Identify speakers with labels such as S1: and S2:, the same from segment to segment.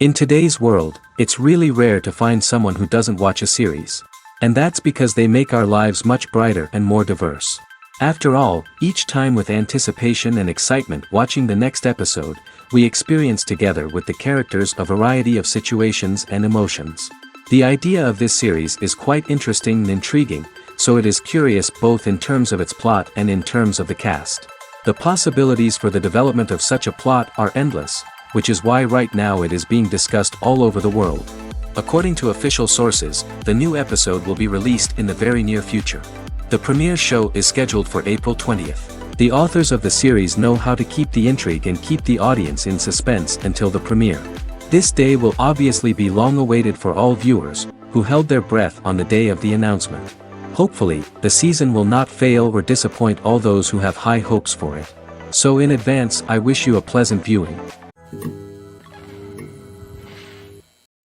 S1: In today's world, it's really rare to find someone who doesn't watch a series. And that's because they make our lives much brighter and more diverse. After all, each time with anticipation and excitement watching the next episode, we experience together with the characters a variety of situations and emotions. The idea of this series is quite interesting and intriguing, so it is curious both in terms of its plot and in terms of the cast. The possibilities for the development of such a plot are endless, which is why right now it is being discussed all over the world. According to official sources, the new episode will be released in the very near future. The premiere show is scheduled for April 20th. The authors of the series know how to keep the intrigue and keep the audience in suspense until the premiere. This day will obviously be long awaited for all viewers, who held their breath on the day of the announcement. Hopefully, the season will not fail or disappoint all those who have high hopes for it. So in advance, I wish you a pleasant viewing.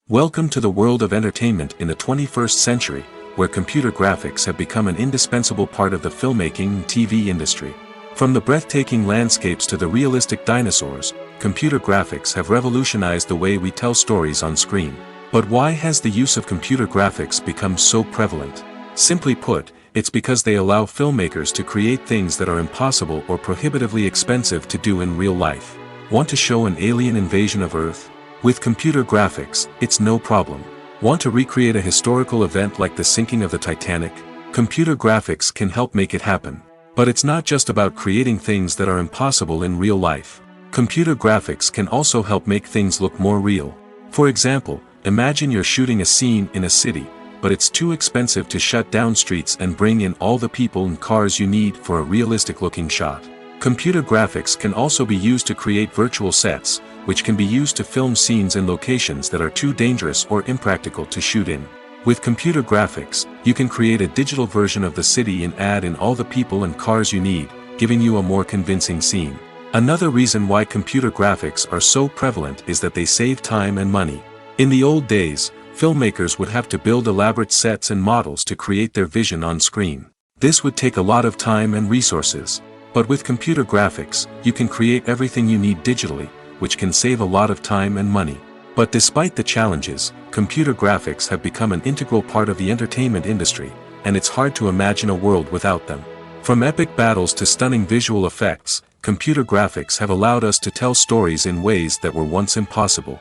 S1: Welcome to the world of entertainment in the 21st century, where computer graphics have become an indispensable part of the filmmaking and TV industry. From the breathtaking landscapes to the realistic dinosaurs, computer graphics have revolutionized the way we tell stories on screen. But why has the use of computer graphics become so prevalent? Simply put, it's because they allow filmmakers to create things that are impossible or prohibitively expensive to do in real life. Want to show an alien invasion of Earth? With computer graphics, it's no problem. Want to recreate a historical event like the sinking of the Titanic? Computer graphics can help make it happen. But it's not just about creating things that are impossible in real life. Computer graphics can also help make things look more real. For example, imagine you're shooting a scene in a city, but it's too expensive to shut down streets and bring in all the people and cars you need for a realistic-looking shot. Computer graphics can also be used to create virtual sets, which can be used to film scenes in locations that are too dangerous or impractical to shoot in. With computer graphics, you can create a digital version of the city and add in all the people and cars you need, giving you a more convincing scene. Another reason why computer graphics are so prevalent is that they save time and money. In the old days, filmmakers would have to build elaborate sets and models to create their vision on screen. This would take a lot of time and resources. But with computer graphics, you can create everything you need digitally, which can save a lot of time and money. But despite the challenges, computer graphics have become an integral part of the entertainment industry, and it's hard to imagine a world without them. From epic battles to stunning visual effects, computer graphics have allowed us to tell stories in ways that were once impossible.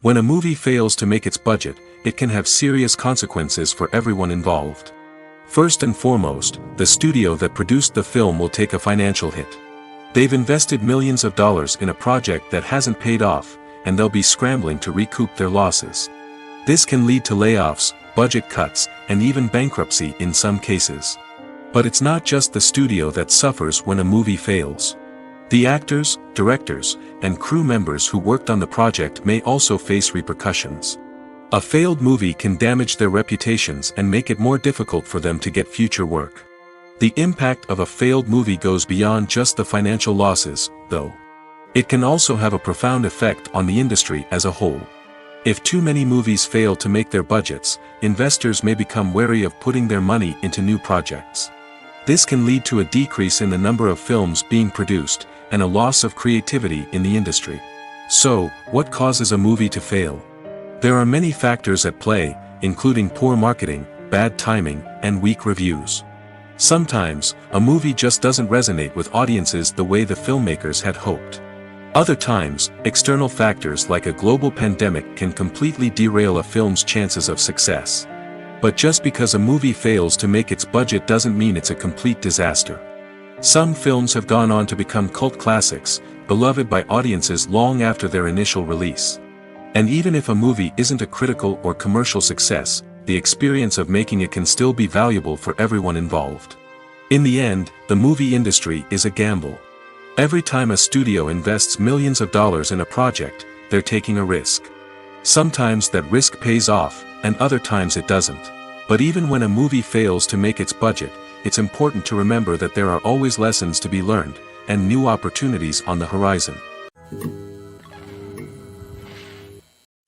S1: When a movie fails to make its budget, it can have serious consequences for everyone involved. First and foremost, the studio that produced the film will take a financial hit. They've invested millions of dollars in a project that hasn't paid off, and they'll be scrambling to recoup their losses. This can lead to layoffs, budget cuts, and even bankruptcy in some cases. But it's not just the studio that suffers when a movie fails. The actors, directors, and crew members who worked on the project may also face repercussions. A failed movie can damage their reputations and make it more difficult for them to get future work. The impact of a failed movie goes beyond just the financial losses, though. It can also have a profound effect on the industry as a whole. If too many movies fail to make their budgets, investors may become wary of putting their money into new projects. This can lead to a decrease in the number of films being produced, and a loss of creativity in the industry. So, what causes a movie to fail? There are many factors at play, including poor marketing, bad timing, and weak reviews. Sometimes, a movie just doesn't resonate with audiences the way the filmmakers had hoped. Other times, external factors like a global pandemic can completely derail a film's chances of success. But just because a movie fails to make its budget doesn't mean it's a complete disaster. Some films have gone on to become cult classics, beloved by audiences long after their initial release. And even if a movie isn't a critical or commercial success, the experience of making it can still be valuable for everyone involved. In the end, the movie industry is a gamble. Every time a studio invests millions of dollars in a project, they're taking a risk. Sometimes that risk pays off, and other times it doesn't. But even when a movie fails to make its budget, it's important to remember that there are always lessons to be learned, and new opportunities on the horizon.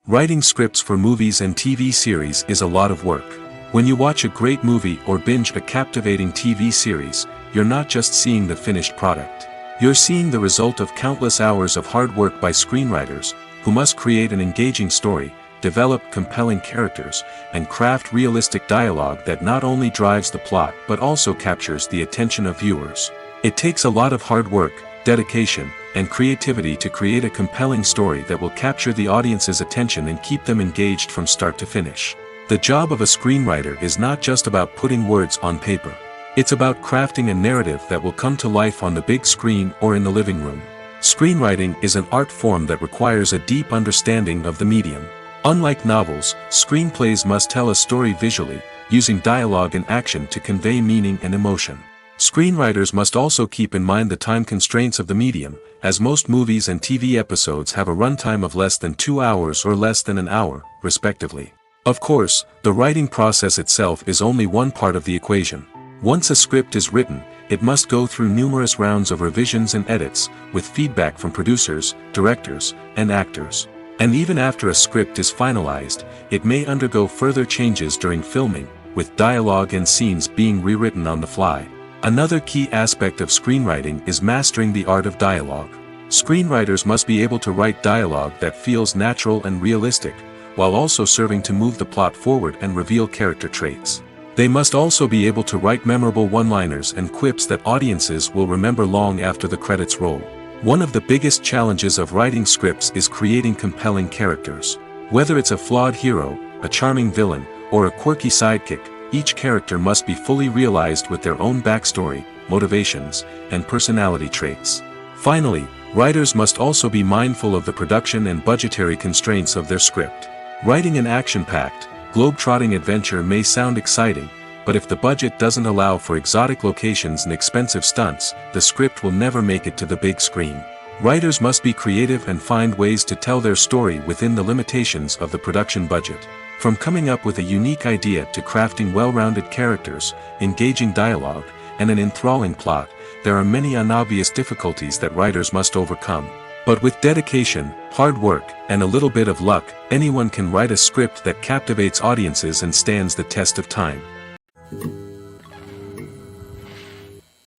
S1: Writing scripts for movies and TV series is a lot of work. When you watch a great movie or binge a captivating TV series, you're not just seeing the finished product. You're seeing the result of countless hours of hard work by screenwriters, who must create an engaging story, develop compelling characters, and craft realistic dialogue that not only drives the plot but also captures the attention of viewers. It takes a lot of hard work, dedication, and creativity to create a compelling story that will capture the audience's attention and keep them engaged from start to finish. The job of a screenwriter is not just about putting words on paper. It's about crafting a narrative that will come to life on the big screen or in the living room. Screenwriting is an art form that requires a deep understanding of the medium. Unlike novels, screenplays must tell a story visually, using dialogue and action to convey meaning and emotion. Screenwriters must also keep in mind the time constraints of the medium, as most movies and TV episodes have a runtime of less than 2 hours or less than an hour, respectively. Of course, the writing process itself is only one part of the equation. Once a script is written, it must go through numerous rounds of revisions and edits, with feedback from producers, directors, and actors. And even after a script is finalized, it may undergo further changes during filming, with dialogue and scenes being rewritten on the fly. Another key aspect of screenwriting is mastering the art of dialogue. Screenwriters must be able to write dialogue that feels natural and realistic, while also serving to move the plot forward and reveal character traits. They must also be able to write memorable one-liners and quips that audiences will remember long after the credits roll. One of the biggest challenges of writing scripts is creating compelling characters. Whether it's a flawed hero, a charming villain, or a quirky sidekick, each character must be fully realized with their own backstory, motivations, and personality traits. Finally, writers must also be mindful of the production and budgetary constraints of their script. Writing an action-packed, globe-trotting adventure may sound exciting, but if the budget doesn't allow for exotic locations and expensive stunts, the script will never make it to the big screen. Writers must be creative and find ways to tell their story within the limitations of the production budget. From coming up with a unique idea to crafting well-rounded characters, engaging dialogue, and an enthralling plot, there are many unobvious difficulties that writers must overcome. But with dedication, hard work, and a little bit of luck, anyone can write a script that captivates audiences and stands the test of time.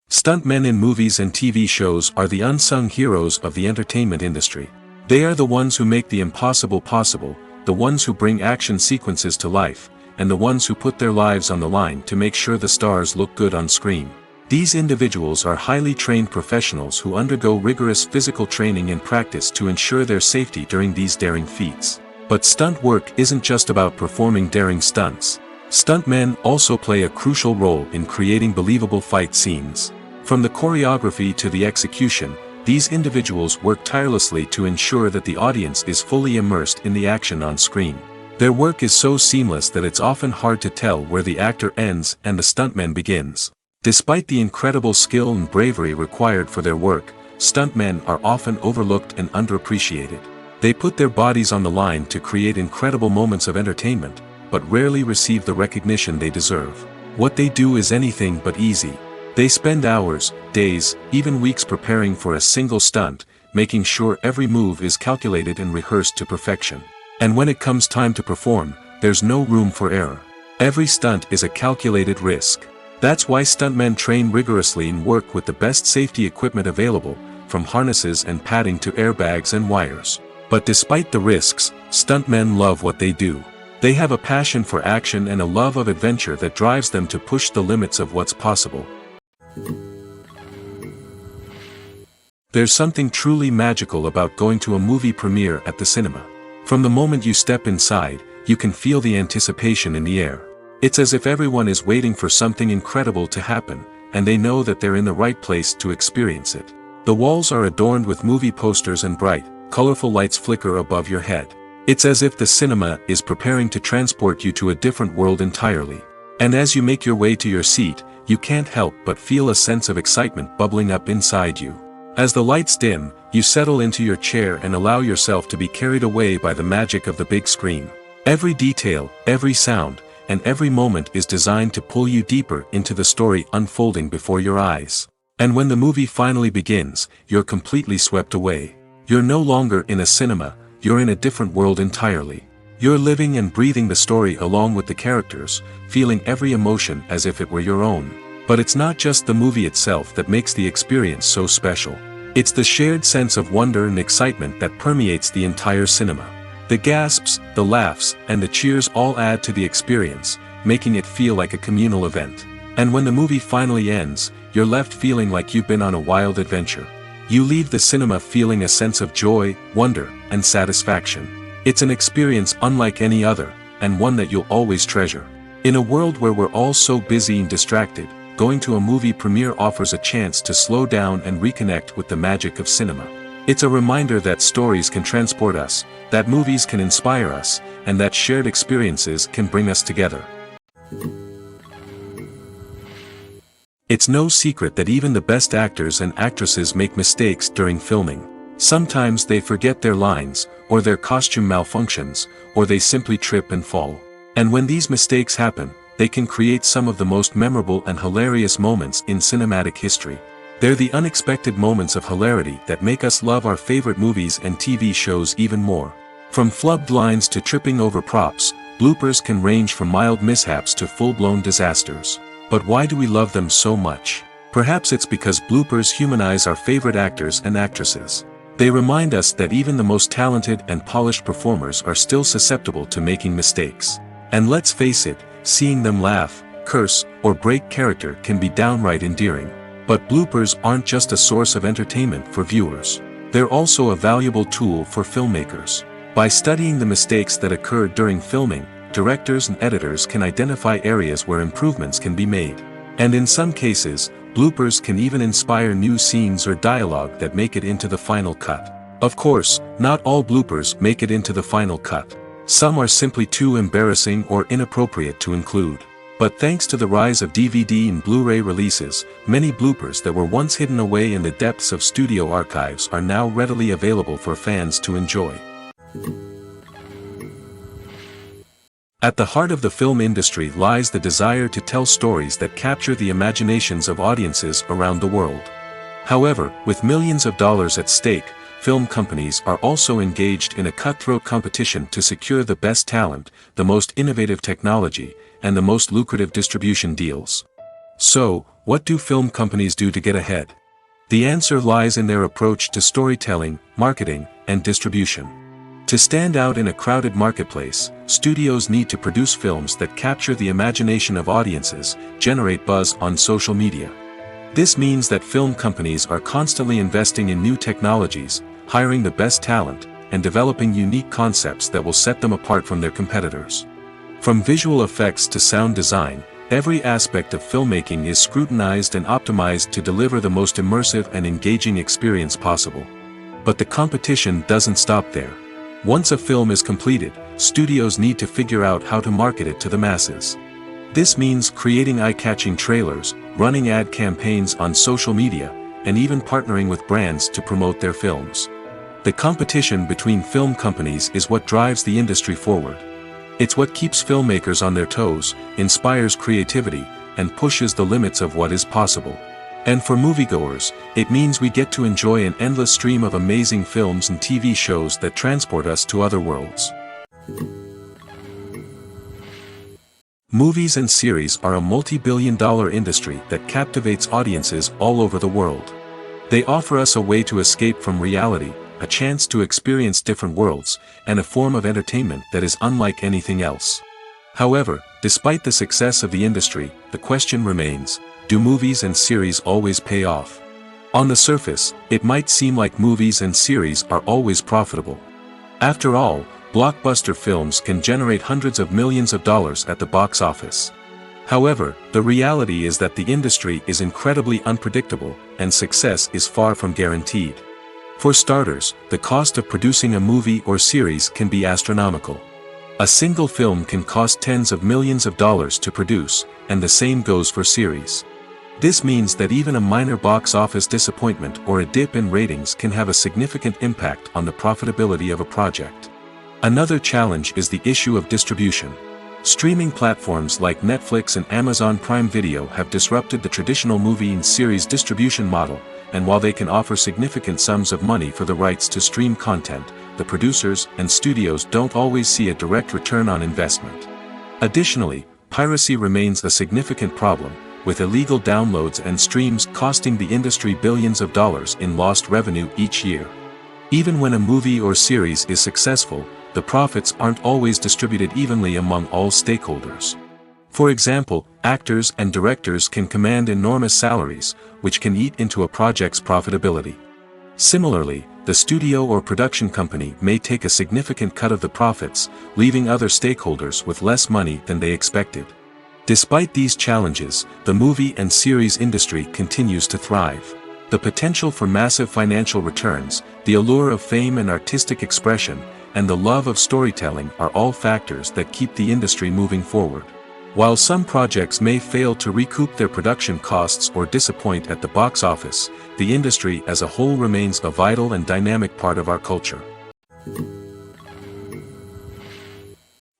S1: Stuntmen in movies and TV shows are the unsung heroes of the entertainment industry. They are the ones who make the impossible possible, the ones who bring action sequences to life, and the ones who put their lives on the line to make sure the stars look good on screen. These individuals are highly trained professionals who undergo rigorous physical training and practice to ensure their safety during these daring feats. But stunt work isn't just about performing daring stunts. Stuntmen also play a crucial role in creating believable fight scenes. From the choreography to the execution, these individuals work tirelessly to ensure that the audience is fully immersed in the action on screen. Their work is so seamless that it's often hard to tell where the actor ends and the stuntman begins. Despite the incredible skill and bravery required for their work, stuntmen are often overlooked and underappreciated. They put their bodies on the line to create incredible moments of entertainment, but rarely receive the recognition they deserve. What they do is anything but easy. They spend hours, days, even weeks preparing for a single stunt, making sure every move is calculated and rehearsed to perfection. And when it comes time to perform, there's no room for error. Every stunt is a calculated risk. That's why stuntmen train rigorously and work with the best safety equipment available, from harnesses and padding to airbags and wires. But despite the risks, stuntmen love what they do. They have a passion for action and a love of adventure that drives them to push the limits of what's possible. There's something truly magical about going to a movie premiere at the cinema. From the moment you step inside, you can feel the anticipation in the air. It's as if everyone is waiting for something incredible to happen, and they know that they're in the right place to experience it. The walls are adorned with movie posters and bright, colorful lights flicker above your head. It's as if the cinema is preparing to transport you to a different world entirely. And as you make your way to your seat, you can't help but feel a sense of excitement bubbling up inside you. As the lights dim, you settle into your chair and allow yourself to be carried away by the magic of the big screen. Every detail, every sound, and every moment is designed to pull you deeper into the story unfolding before your eyes. And when the movie finally begins, you're completely swept away. You're no longer in a cinema, you're in a different world entirely. You're living and breathing the story along with the characters, feeling every emotion as if it were your own. But it's not just the movie itself that makes the experience so special. It's the shared sense of wonder and excitement that permeates the entire cinema. The gasps, the laughs, and the cheers all add to the experience, making it feel like a communal event. And when the movie finally ends, you're left feeling like you've been on a wild adventure. You leave the cinema feeling a sense of joy, wonder, and satisfaction. It's an experience unlike any other, and one that you'll always treasure. In a world where we're all so busy and distracted, going to a movie premiere offers a chance to slow down and reconnect with the magic of cinema. It's a reminder that stories can transport us, that movies can inspire us, and that shared experiences can bring us together. It's no secret that even the best actors and actresses make mistakes during filming. Sometimes they forget their lines, or their costume malfunctions, or they simply trip and fall. And when these mistakes happen, they can create some of the most memorable and hilarious moments in cinematic history. They're the unexpected moments of hilarity that make us love our favorite movies and TV shows even more. From flubbed lines to tripping over props, bloopers can range from mild mishaps to full-blown disasters. But why do we love them so much? Perhaps it's because bloopers humanize our favorite actors and actresses. They remind us that even the most talented and polished performers are still susceptible to making mistakes. And let's face it, seeing them laugh, curse, or break character can be downright endearing. But bloopers aren't just a source of entertainment for viewers. They're also a valuable tool for filmmakers. By studying the mistakes that occur during filming, directors and editors can identify areas where improvements can be made. And in some cases, bloopers can even inspire new scenes or dialogue that make it into the final cut. Of course, not all bloopers make it into the final cut. Some are simply too embarrassing or inappropriate to include. But thanks to the rise of DVD and Blu-ray releases, many bloopers that were once hidden away in the depths of studio archives are now readily available for fans to enjoy. At the heart of the film industry lies the desire to tell stories that capture the imaginations of audiences around the world. However, with millions of dollars at stake, film companies are also engaged in a cutthroat competition to secure the best talent, the most innovative technology, and the most lucrative distribution deals. So, what do film companies do to get ahead? The answer lies in their approach to storytelling, marketing, and distribution. To stand out in a crowded marketplace, studios need to produce films that capture the imagination of audiences, generate buzz on social media. This means that film companies are constantly investing in new technologies, hiring the best talent, and developing unique concepts that will set them apart from their competitors. From visual effects to sound design, every aspect of filmmaking is scrutinized and optimized to deliver the most immersive and engaging experience possible. But the competition doesn't stop there. Once a film is completed, studios need to figure out how to market it to the masses. This means creating eye-catching trailers, running ad campaigns on social media, and even partnering with brands to promote their films. The competition between film companies is what drives the industry forward. It's what keeps filmmakers on their toes, inspires creativity, and pushes the limits of what is possible. And for moviegoers, it means we get to enjoy an endless stream of amazing films and TV shows that transport us to other worlds. Movies and series are a multi-billion-dollar industry that captivates audiences all over the world. They offer us a way to escape from reality, a chance to experience different worlds, and a form of entertainment that is unlike anything else. However, despite the success of the industry, the question remains, do movies and series always pay off? On the surface, it might seem like movies and series are always profitable. After all, blockbuster films can generate hundreds of millions of dollars at the box office. However, the reality is that the industry is incredibly unpredictable, and success is far from guaranteed. For starters, the cost of producing a movie or series can be astronomical. A single film can cost tens of millions of dollars to produce, and the same goes for series. This means that even a minor box office disappointment or a dip in ratings can have a significant impact on the profitability of a project. Another challenge is the issue of distribution. Streaming platforms like Netflix and Amazon Prime Video have disrupted the traditional movie and series distribution model, and while they can offer significant sums of money for the rights to stream content, the producers and studios don't always see a direct return on investment. Additionally, piracy remains a significant problem, with illegal downloads and streams costing the industry billions of dollars in lost revenue each year. Even when a movie or series is successful, the profits aren't always distributed evenly among all stakeholders. For example, actors and directors can command enormous salaries, which can eat into a project's profitability. Similarly, the studio or production company may take a significant cut of the profits, leaving other stakeholders with less money than they expected. Despite these challenges, the movie and series industry continues to thrive. The potential for massive financial returns, the allure of fame and artistic expression, and the love of storytelling are all factors that keep the industry moving forward. While some projects may fail to recoup their production costs or disappoint at the box office, the industry as a whole remains a vital and dynamic part of our culture.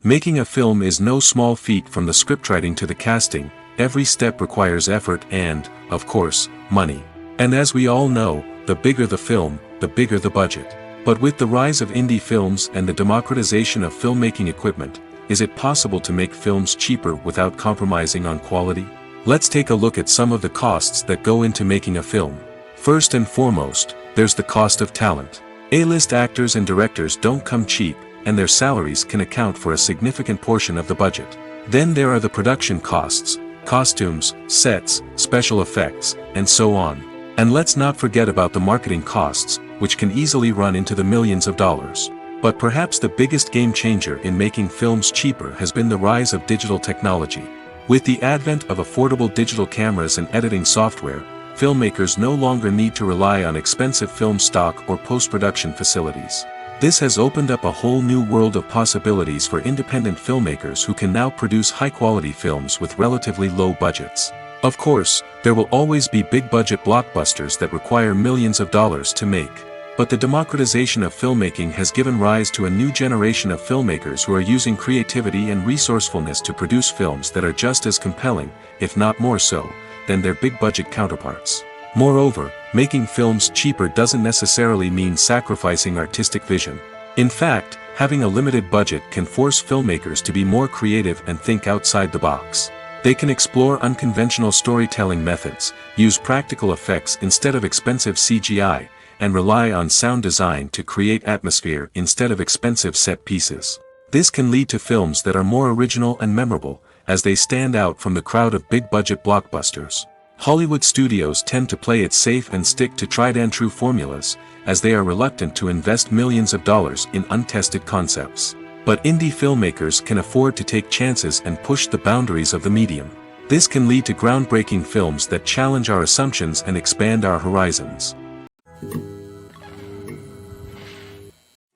S1: Making a film is no small feat. From the scriptwriting to the casting, every step requires effort and, of course, money. And as we all know, the bigger the film, the bigger the budget. But with the rise of indie films and the democratization of filmmaking equipment, is it possible to make films cheaper without compromising on quality? Let's take a look at some of the costs that go into making a film. First and foremost, there's the cost of talent. A-list actors and directors don't come cheap, and their salaries can account for a significant portion of the budget. Then there are the production costs, costumes, sets, special effects, and so on. And let's not forget about the marketing costs, which can easily run into the millions of dollars. But perhaps the biggest game changer in making films cheaper has been the rise of digital technology. With the advent of affordable digital cameras and editing software, filmmakers no longer need to rely on expensive film stock or post-production facilities. This has opened up a whole new world of possibilities for independent filmmakers who can now produce high-quality films with relatively low budgets. Of course, there will always be big-budget blockbusters that require millions of dollars to make. But the democratization of filmmaking has given rise to a new generation of filmmakers who are using creativity and resourcefulness to produce films that are just as compelling, if not more so, than their big-budget counterparts. Moreover, making films cheaper doesn't necessarily mean sacrificing artistic vision. In fact, having a limited budget can force filmmakers to be more creative and think outside the box. They can explore unconventional storytelling methods, use practical effects instead of expensive CGI, and rely on sound design to create atmosphere instead of expensive set pieces. This can lead to films that are more original and memorable, as they stand out from the crowd of big-budget blockbusters. Hollywood studios tend to play it safe and stick to tried-and-true formulas, as they are reluctant to invest millions of dollars in untested concepts. But indie filmmakers can afford to take chances and push the boundaries of the medium. This can lead to groundbreaking films that challenge our assumptions and expand our horizons.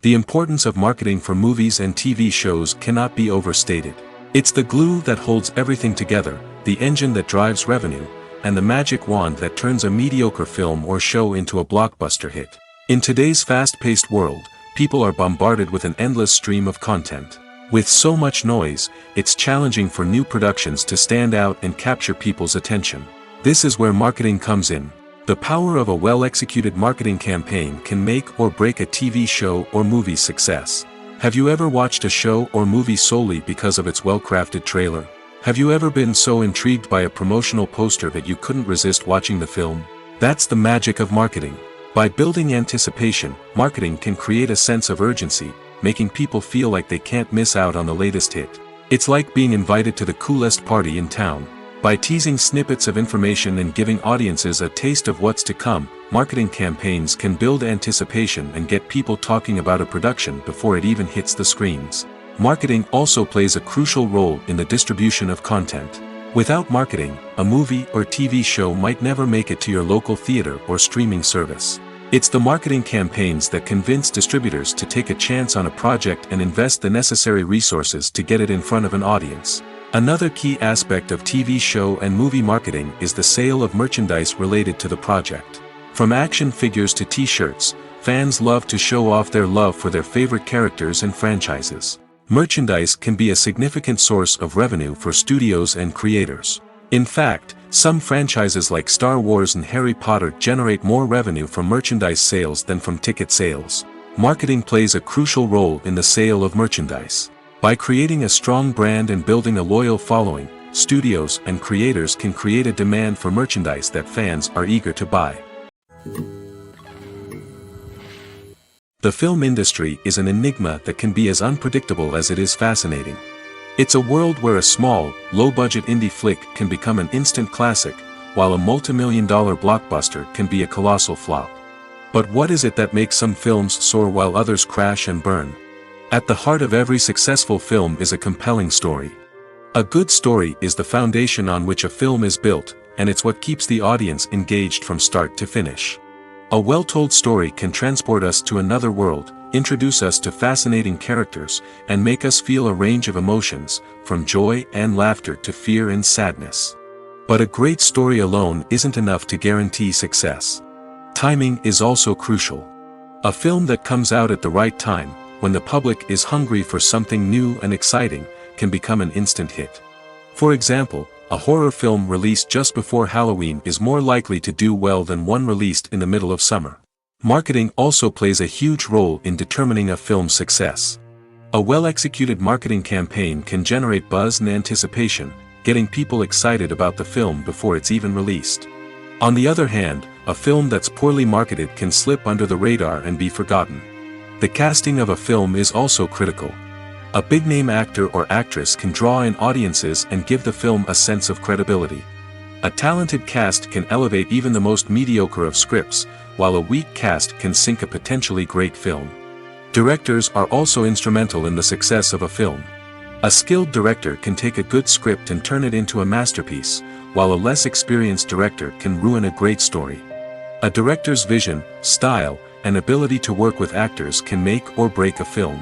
S1: The importance of marketing for movies and TV shows cannot be overstated. It's the glue that holds everything together, the engine that drives revenue, and the magic wand that turns a mediocre film or show into a blockbuster hit. In today's fast-paced world, people are bombarded with an endless stream of content. With so much noise, it's challenging for new productions to stand out and capture people's attention. This is where marketing comes in. The power of a well-executed marketing campaign can make or break a TV show or movie's success. Have you ever watched a show or movie solely because of its well-crafted trailer? Have you ever been so intrigued by a promotional poster that you couldn't resist watching the film? That's the magic of marketing. By building anticipation, marketing can create a sense of urgency, making people feel like they can't miss out on the latest hit. It's like being invited to the coolest party in town. By teasing snippets of information and giving audiences a taste of what's to come, marketing campaigns can build anticipation and get people talking about a production before it even hits the screens. Marketing also plays a crucial role in the distribution of content. Without marketing, a movie or TV show might never make it to your local theater or streaming service. It's the marketing campaigns that convince distributors to take a chance on a project and invest the necessary resources to get it in front of an audience. Another key aspect of TV show and movie marketing is the sale of merchandise related to the project. From action figures to t-shirts, fans love to show off their love for their favorite characters and franchises. Merchandise can be a significant source of revenue for studios and creators. In fact, some franchises like Star Wars and Harry Potter generate more revenue from merchandise sales than from ticket sales. Marketing plays a crucial role in the sale of merchandise. By creating a strong brand and building a loyal following, studios and creators can create a demand for merchandise that fans are eager to buy. The film industry is an enigma that can be as unpredictable as it is fascinating. It's a world where a small, low-budget indie flick can become an instant classic, while a multi-million-dollar blockbuster can be a colossal flop. But what is it that makes some films soar while others crash and burn? At the heart of every successful film is a compelling story. A good story is the foundation on which a film is built, and it's what keeps the audience engaged from start to finish. A well-told story can transport us to another world, introduce us to fascinating characters, and make us feel a range of emotions, from joy and laughter to fear and sadness. But a great story alone isn't enough to guarantee success. Timing is also crucial. A film that comes out at the right time, when the public is hungry for something new and exciting, can become an instant hit. For example, a horror film released just before Halloween is more likely to do well than one released in the middle of summer. Marketing also plays a huge role in determining a film's success. A well-executed marketing campaign can generate buzz and anticipation, getting people excited about the film before it's even released. On the other hand, a film that's poorly marketed can slip under the radar and be forgotten. The casting of a film is also critical. A big-name actor or actress can draw in audiences and give the film a sense of credibility. A talented cast can elevate even the most mediocre of scripts, while a weak cast can sink a potentially great film. Directors are also instrumental in the success of a film. A skilled director can take a good script and turn it into a masterpiece, while a less experienced director can ruin a great story. A director's vision, style, and ability to work with actors can make or break a film.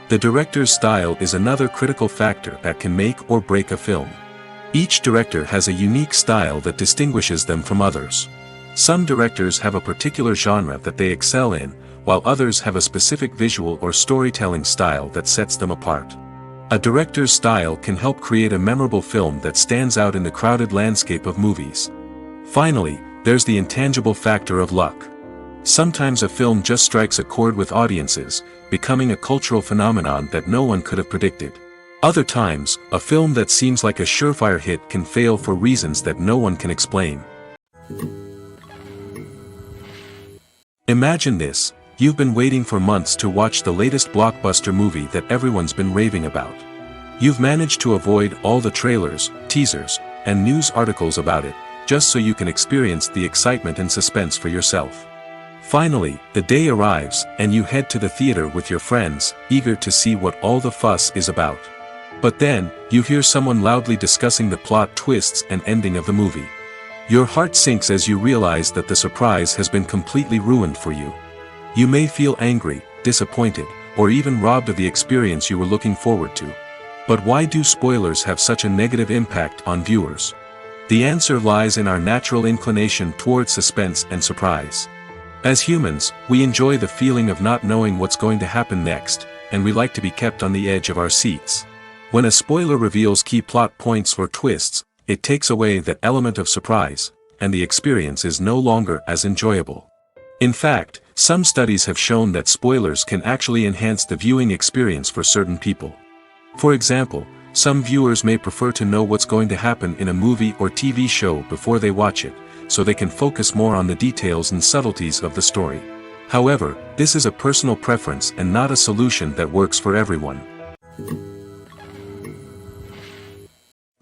S1: The director's style is another critical factor that can make or break a film. Each director has a unique style that distinguishes them from others. Some directors have a particular genre that they excel in, while others have a specific visual or storytelling style that sets them apart. A director's style can help create a memorable film that stands out in the crowded landscape of movies. Finally, there's the intangible factor of luck. Sometimes a film just strikes a chord with audiences, becoming a cultural phenomenon that no one could have predicted. Other times, a film that seems like a surefire hit can fail for reasons that no one can explain. Imagine this: you've been waiting for months to watch the latest blockbuster movie that everyone's been raving about. You've managed to avoid all the trailers, teasers, and news articles about it, just so you can experience the excitement and suspense for yourself. Finally, the day arrives, and you head to the theater with your friends, eager to see what all the fuss is about. But then, you hear someone loudly discussing the plot twists and ending of the movie. Your heart sinks as you realize that the surprise has been completely ruined for you. You may feel angry, disappointed, or even robbed of the experience you were looking forward to. But why do spoilers have such a negative impact on viewers? The answer lies in our natural inclination toward suspense and surprise. As humans, we enjoy the feeling of not knowing what's going to happen next, and we like to be kept on the edge of our seats. When a spoiler reveals key plot points or twists, it takes away that element of surprise, and the experience is no longer as enjoyable. In fact, some studies have shown that spoilers can actually enhance the viewing experience for certain people. For example, some viewers may prefer to know what's going to happen in a movie or TV show before they watch it, so they can focus more on the details and subtleties of the story. However, this is a personal preference and not a solution that works for everyone.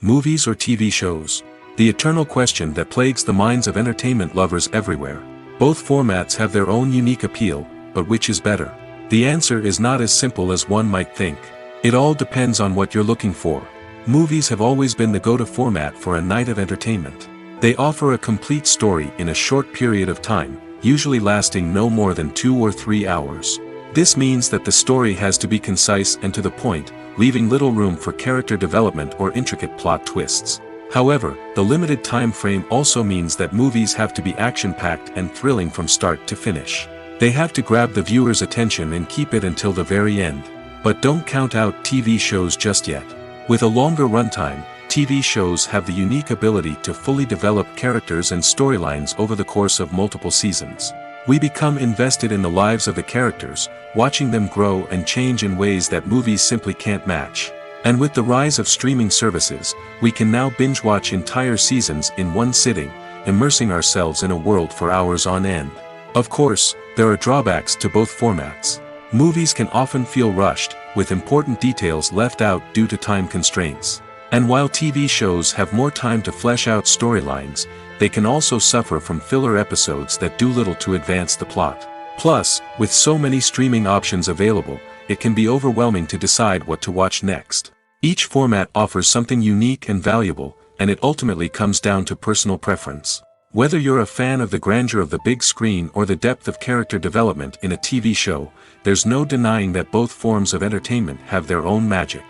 S1: Movies or TV shows? The eternal question that plagues the minds of entertainment lovers everywhere. Both formats have their own unique appeal, but which is better? The answer is not as simple as one might think. It all depends on what you're looking for. Movies have always been the go-to format for a night of entertainment. They offer a complete story in a short period of time, usually lasting no more than 2 or 3 hours. This means that the story has to be concise and to the point, leaving little room for character development or intricate plot twists. However, the limited time frame also means that movies have to be action-packed and thrilling from start to finish. They have to grab the viewer's attention and keep it until the very end. But don't count out TV shows just yet. With a longer runtime, TV shows have the unique ability to fully develop characters and storylines over the course of multiple seasons. We become invested in the lives of the characters, watching them grow and change in ways that movies simply can't match. And with the rise of streaming services, we can now binge-watch entire seasons in one sitting, immersing ourselves in a world for hours on end. Of course, there are drawbacks to both formats. Movies can often feel rushed, with important details left out due to time constraints. And while TV shows have more time to flesh out storylines, they can also suffer from filler episodes that do little to advance the plot. Plus, with so many streaming options available, it can be overwhelming to decide what to watch next. Each format offers something unique and valuable, and it ultimately comes down to personal preference. Whether you're a fan of the grandeur of the big screen or the depth of character development in a TV show, there's no denying that both forms of entertainment have their own magic.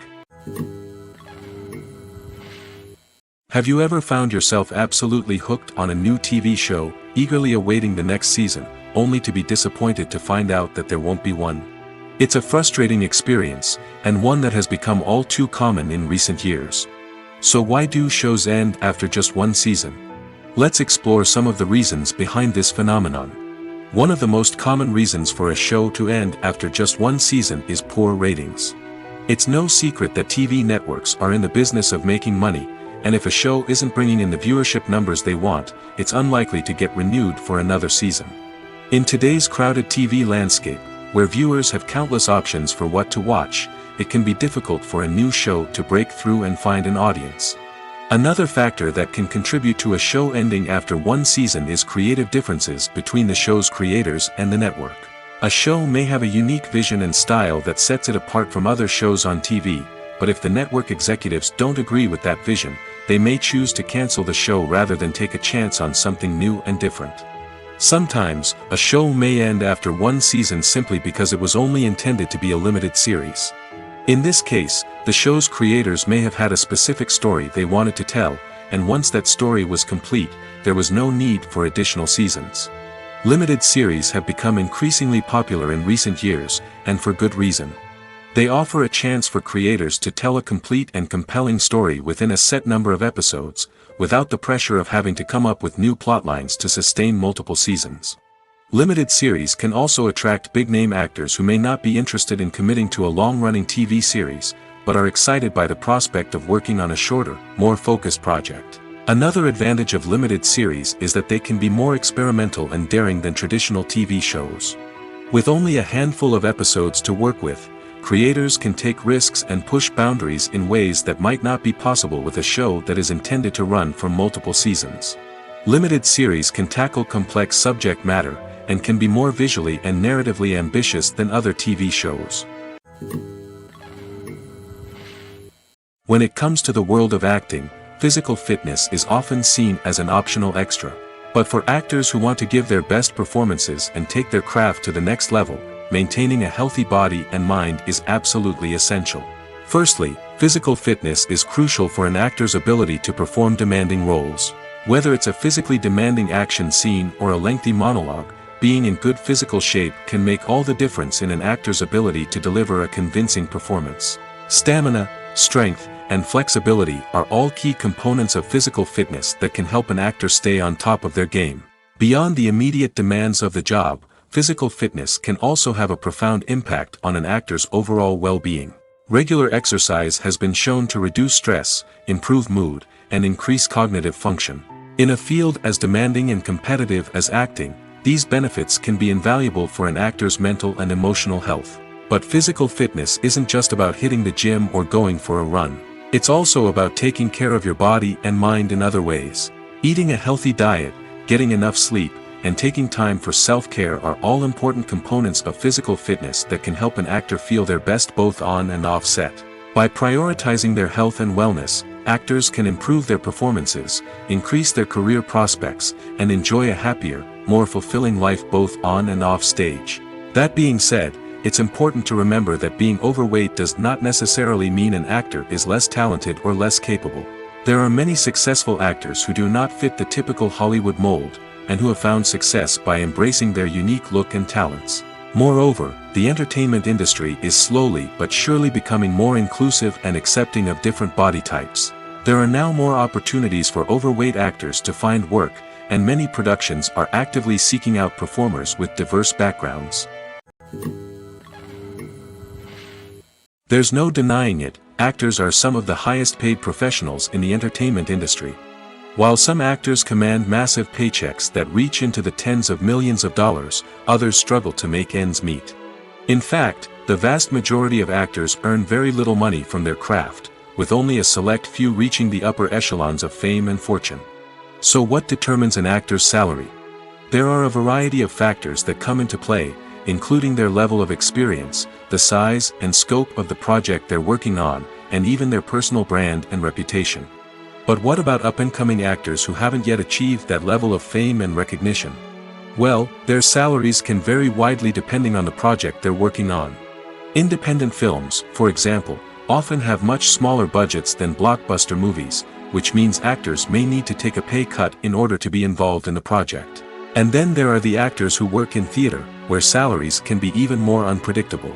S1: Have you ever found yourself absolutely hooked on a new TV show, eagerly awaiting the next season, only to be disappointed to find out that there won't be one? It's a frustrating experience, and one that has become all too common in recent years. So why do shows end after just one season? Let's explore some of the reasons behind this phenomenon. One of the most common reasons for a show to end after just one season is poor ratings. It's no secret that TV networks are in the business of making money, and if a show isn't bringing in the viewership numbers they want, it's unlikely to get renewed for another season. In today's crowded TV landscape, where viewers have countless options for what to watch, it can be difficult for a new show to break through and find an audience. Another factor that can contribute to a show ending after one season is creative differences between the show's creators and the network. A show may have a unique vision and style that sets it apart from other shows on TV, but if the network executives don't agree with that vision, they may choose to cancel the show rather than take a chance on something new and different. Sometimes, a show may end after one season simply because it was only intended to be a limited series. In this case, the show's creators may have had a specific story they wanted to tell, and once that story was complete, there was no need for additional seasons. Limited series have become increasingly popular in recent years, and for good reason. They offer a chance for creators to tell a complete and compelling story within a set number of episodes, without the pressure of having to come up with new plotlines to sustain multiple seasons. Limited series can also attract big-name actors who may not be interested in committing to a long-running TV series, but are excited by the prospect of working on a shorter, more focused project. Another advantage of limited series is that they can be more experimental and daring than traditional TV shows. With only a handful of episodes to work with, creators can take risks and push boundaries in ways that might not be possible with a show that is intended to run for multiple seasons. Limited series can tackle complex subject matter, and can be more visually and narratively ambitious than other TV shows. When it comes to the world of acting, physical fitness is often seen as an optional extra. But for actors who want to give their best performances and take their craft to the next level, maintaining a healthy body and mind is absolutely essential. Firstly, physical fitness is crucial for an actor's ability to perform demanding roles. Whether it's a physically demanding action scene or a lengthy monologue, being in good physical shape can make all the difference in an actor's ability to deliver a convincing performance. Stamina, strength, and flexibility are all key components of physical fitness that can help an actor stay on top of their game. Beyond the immediate demands of the job, physical fitness can also have a profound impact on an actor's overall well-being. Regular exercise has been shown to reduce stress, improve mood, and increase cognitive function. In a field as demanding and competitive as acting, these benefits can be invaluable for an actor's mental and emotional health. But physical fitness isn't just about hitting the gym or going for a run. It's also about taking care of your body and mind in other ways. Eating a healthy diet, getting enough sleep, and taking time for self-care are all important components of physical fitness that can help an actor feel their best both on and off set. By prioritizing their health and wellness, actors can improve their performances, increase their career prospects, and enjoy a happier, more fulfilling life both on and off stage. That being said, it's important to remember that being overweight does not necessarily mean an actor is less talented or less capable. There are many successful actors who do not fit the typical Hollywood mold, and who have found success by embracing their unique look and talents. Moreover, the entertainment industry is slowly but surely becoming more inclusive and accepting of different body types. There are now more opportunities for overweight actors to find work, and many productions are actively seeking out performers with diverse backgrounds. There's no denying it, actors are some of the highest paid professionals in the entertainment industry. While some actors command massive paychecks that reach into the tens of millions of dollars, others struggle to make ends meet. In fact, the vast majority of actors earn very little money from their craft, with only a select few reaching the upper echelons of fame and fortune. So what determines an actor's salary? There are a variety of factors that come into play, including their level of experience, the size and scope of the project they're working on, and even their personal brand and reputation. But what about up-and-coming actors who haven't yet achieved that level of fame and recognition? Well, their salaries can vary widely depending on the project they're working on. Independent films, for example, often have much smaller budgets than blockbuster movies, which means actors may need to take a pay cut in order to be involved in the project. And then there are the actors who work in theater, where salaries can be even more unpredictable.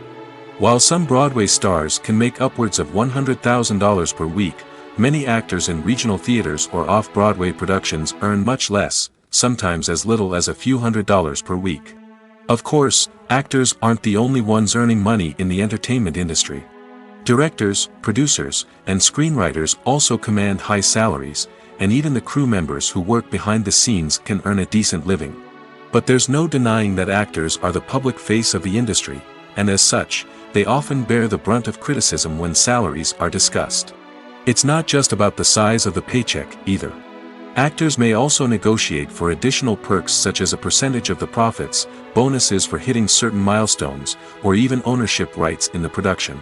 S1: While some Broadway stars can make upwards of $100,000 per week, many actors in regional theaters or off-Broadway productions earn much less, sometimes as little as a few $100s per week. Of course, actors aren't the only ones earning money in the entertainment industry. Directors, producers, and screenwriters also command high salaries, and even the crew members who work behind the scenes can earn a decent living. But there's no denying that actors are the public face of the industry, and as such, they often bear the brunt of criticism when salaries are discussed. It's not just about the size of the paycheck, either. Actors may also negotiate for additional perks such as a percentage of the profits, bonuses for hitting certain milestones, or even ownership rights in the production.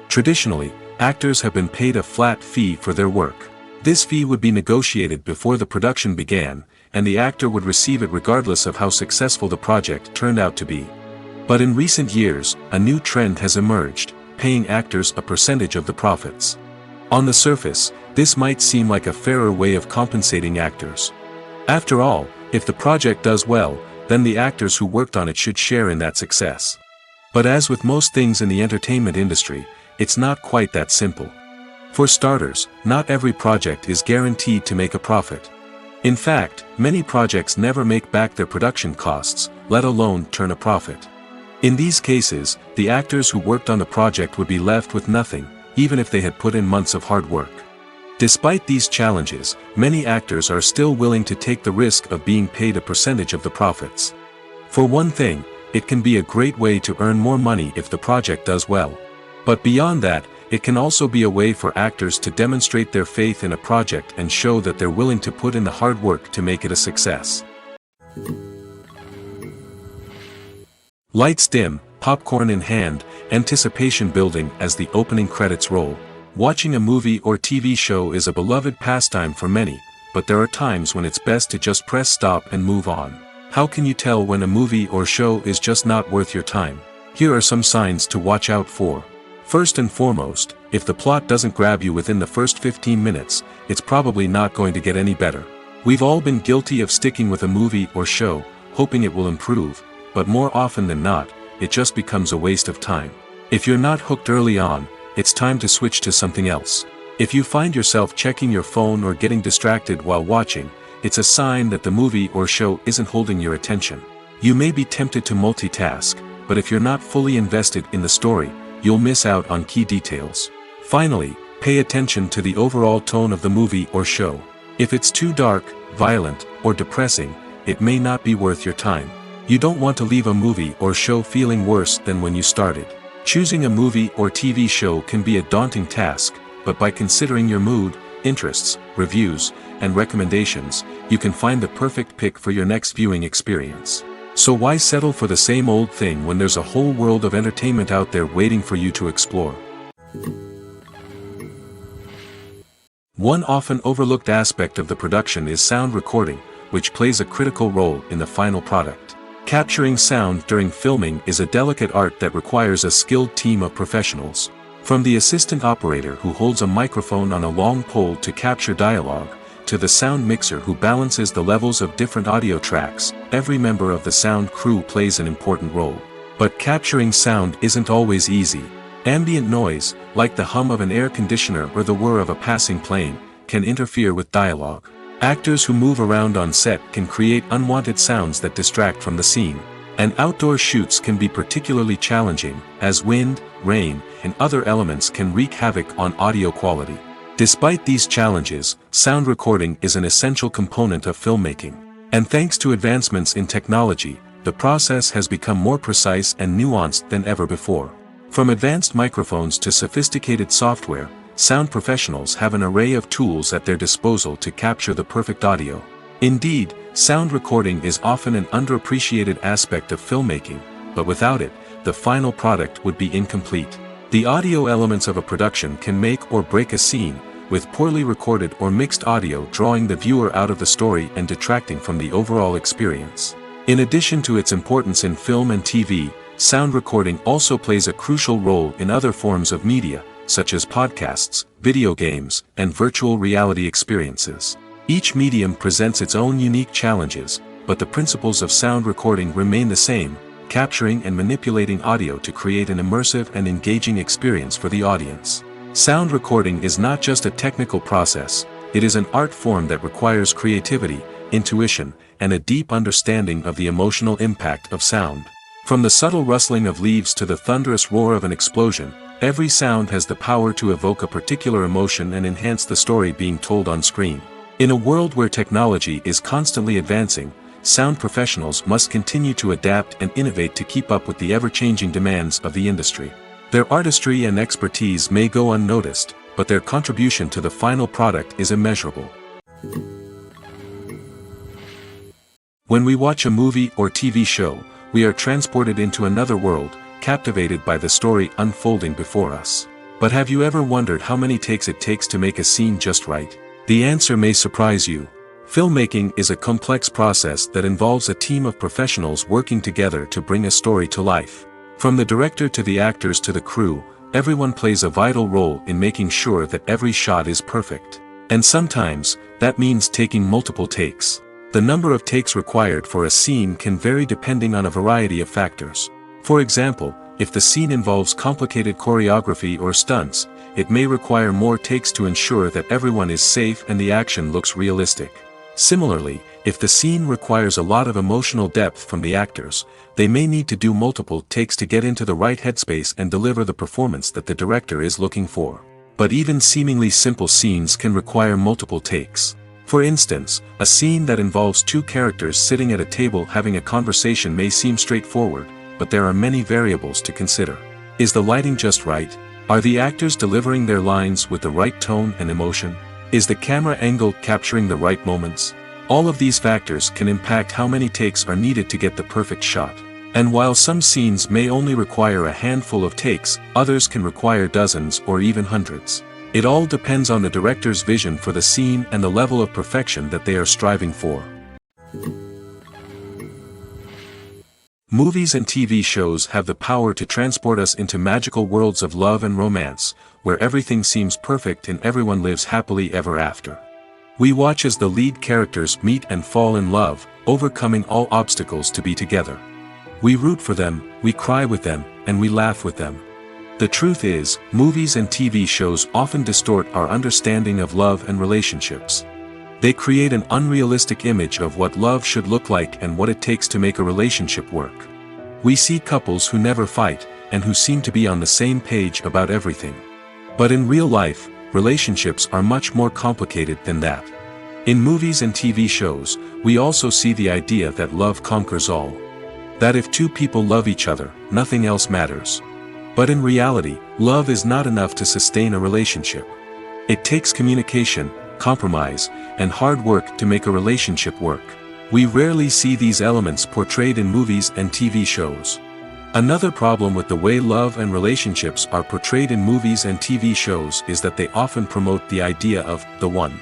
S1: Traditionally, actors have been paid a flat fee for their work. This fee would be negotiated before the production began, and the actor would receive it regardless of how successful the project turned out to be. But in recent years, a new trend has emerged, paying actors a percentage of the profits. On the surface, this might seem like a fairer way of compensating actors. After all, if the project does well, then the actors who worked on it should share in that success. But as with most things in the entertainment industry, it's not quite that simple. For starters, not every project is guaranteed to make a profit. In fact, many projects never make back their production costs, let alone turn a profit. In these cases, the actors who worked on the project would be left with nothing, even if they had put in months of hard work. Despite these challenges, many actors are still willing to take the risk of being paid a percentage of the profits. For one thing, it can be a great way to earn more money if the project does well. But beyond that, it can also be a way for actors to demonstrate their faith in a project and show that they're willing to put in the hard work to make it a success. Lights dim, popcorn in hand, anticipation building as the opening credits roll. Watching a movie or TV show is a beloved pastime for many, but there are times when it's best to just press stop and move on. How can you tell when a movie or show is just not worth your time? Here are some signs to watch out for. First and foremost, if the plot doesn't grab you within the first 15 minutes, it's probably not going to get any better. We've all been guilty of sticking with a movie or show, hoping it will improve, but more often than not, it just becomes a waste of time. If you're not hooked early on, it's time to switch to something else. If you find yourself checking your phone or getting distracted while watching, it's a sign that the movie or show isn't holding your attention. You may be tempted to multitask, but if you're not fully invested in the story, you'll miss out on key details. Finally, pay attention to the overall tone of the movie or show. If it's too dark, violent, or depressing, it may not be worth your time. You don't want to leave a movie or show feeling worse than when you started. Choosing a movie or TV show can be a daunting task, but by considering your mood, interests, reviews, and recommendations, you can find the perfect pick for your next viewing experience. So why settle for the same old thing when there's a whole world of entertainment out there waiting for you to explore? One often overlooked aspect of the production is sound recording, which plays a critical role in the final product. Capturing sound during filming is a delicate art that requires a skilled team of professionals. From the assistant operator who holds a microphone on a long pole to capture dialogue, to the sound mixer who balances the levels of different audio tracks, every member of the sound crew plays an important role. But capturing sound isn't always easy. Ambient noise, like the hum of an air conditioner or the whir of a passing plane, can interfere with dialogue. Actors who move around on set can create unwanted sounds that distract from the scene. And outdoor shoots can be particularly challenging, as wind, rain, and other elements can wreak havoc on audio quality. Despite these challenges, sound recording is an essential component of filmmaking. And thanks to advancements in technology, the process has become more precise and nuanced than ever before. From advanced microphones to sophisticated software, sound professionals have an array of tools at their disposal to capture the perfect audio. Indeed, sound recording is often an underappreciated aspect of filmmaking, but without it, the final product would be incomplete. The audio elements of a production can make or break a scene, with poorly recorded or mixed audio drawing the viewer out of the story and detracting from the overall experience. In addition to its importance in film and TV, sound recording also plays a crucial role in other forms of media, such as podcasts, video games, and virtual reality experiences. Each medium presents its own unique challenges, but the principles of sound recording remain the same, capturing and manipulating audio to create an immersive and engaging experience for the audience. Sound recording is not just a technical process, it is an art form that requires creativity, intuition, and a deep understanding of the emotional impact of sound. From the subtle rustling of leaves to the thunderous roar of an explosion, every sound has the power to evoke a particular emotion and enhance the story being told on screen. In a world where technology is constantly advancing, sound professionals must continue to adapt and innovate to keep up with the ever-changing demands of the industry. Their artistry and expertise may go unnoticed, but their contribution to the final product is immeasurable. When we watch a movie or TV show, we are transported into another world, captivated by the story unfolding before us. But have you ever wondered how many takes it takes to make a scene just right? The answer may surprise you. Filmmaking is a complex process that involves a team of professionals working together to bring a story to life. From the director to the actors to the crew, everyone plays a vital role in making sure that every shot is perfect. And sometimes, that means taking multiple takes. The number of takes required for a scene can vary depending on a variety of factors. For example, if the scene involves complicated choreography or stunts, it may require more takes to ensure that everyone is safe and the action looks realistic. Similarly, if the scene requires a lot of emotional depth from the actors, they may need to do multiple takes to get into the right headspace and deliver the performance that the director is looking for. But even seemingly simple scenes can require multiple takes. For instance, a scene that involves two characters sitting at a table having a conversation may seem straightforward, but there are many variables to consider. Is the lighting just right? Are the actors delivering their lines with the right tone and emotion? Is the camera angle capturing the right moments? All of these factors can impact how many takes are needed to get the perfect shot. And while some scenes may only require a handful of takes, others can require dozens or even hundreds. It all depends on the director's vision for the scene and the level of perfection that they are striving for. Movies and TV shows have the power to transport us into magical worlds of love and romance, where everything seems perfect and everyone lives happily ever after. We watch as the lead characters meet and fall in love, overcoming all obstacles to be together. We root for them, we cry with them, and we laugh with them. The truth is, movies and TV shows often distort our understanding of love and relationships. They create an unrealistic image of what love should look like and what it takes to make a relationship work. We see couples who never fight, and who seem to be on the same page about everything. But in real life, relationships are much more complicated than that. In movies and TV shows, we also see the idea that love conquers all. That if two people love each other, nothing else matters. But in reality, love is not enough to sustain a relationship. It takes communication, compromise, and hard work to make a relationship work. We rarely see these elements portrayed in movies and TV shows. Another problem with the way love and relationships are portrayed in movies and TV shows is that they often promote the idea of the one.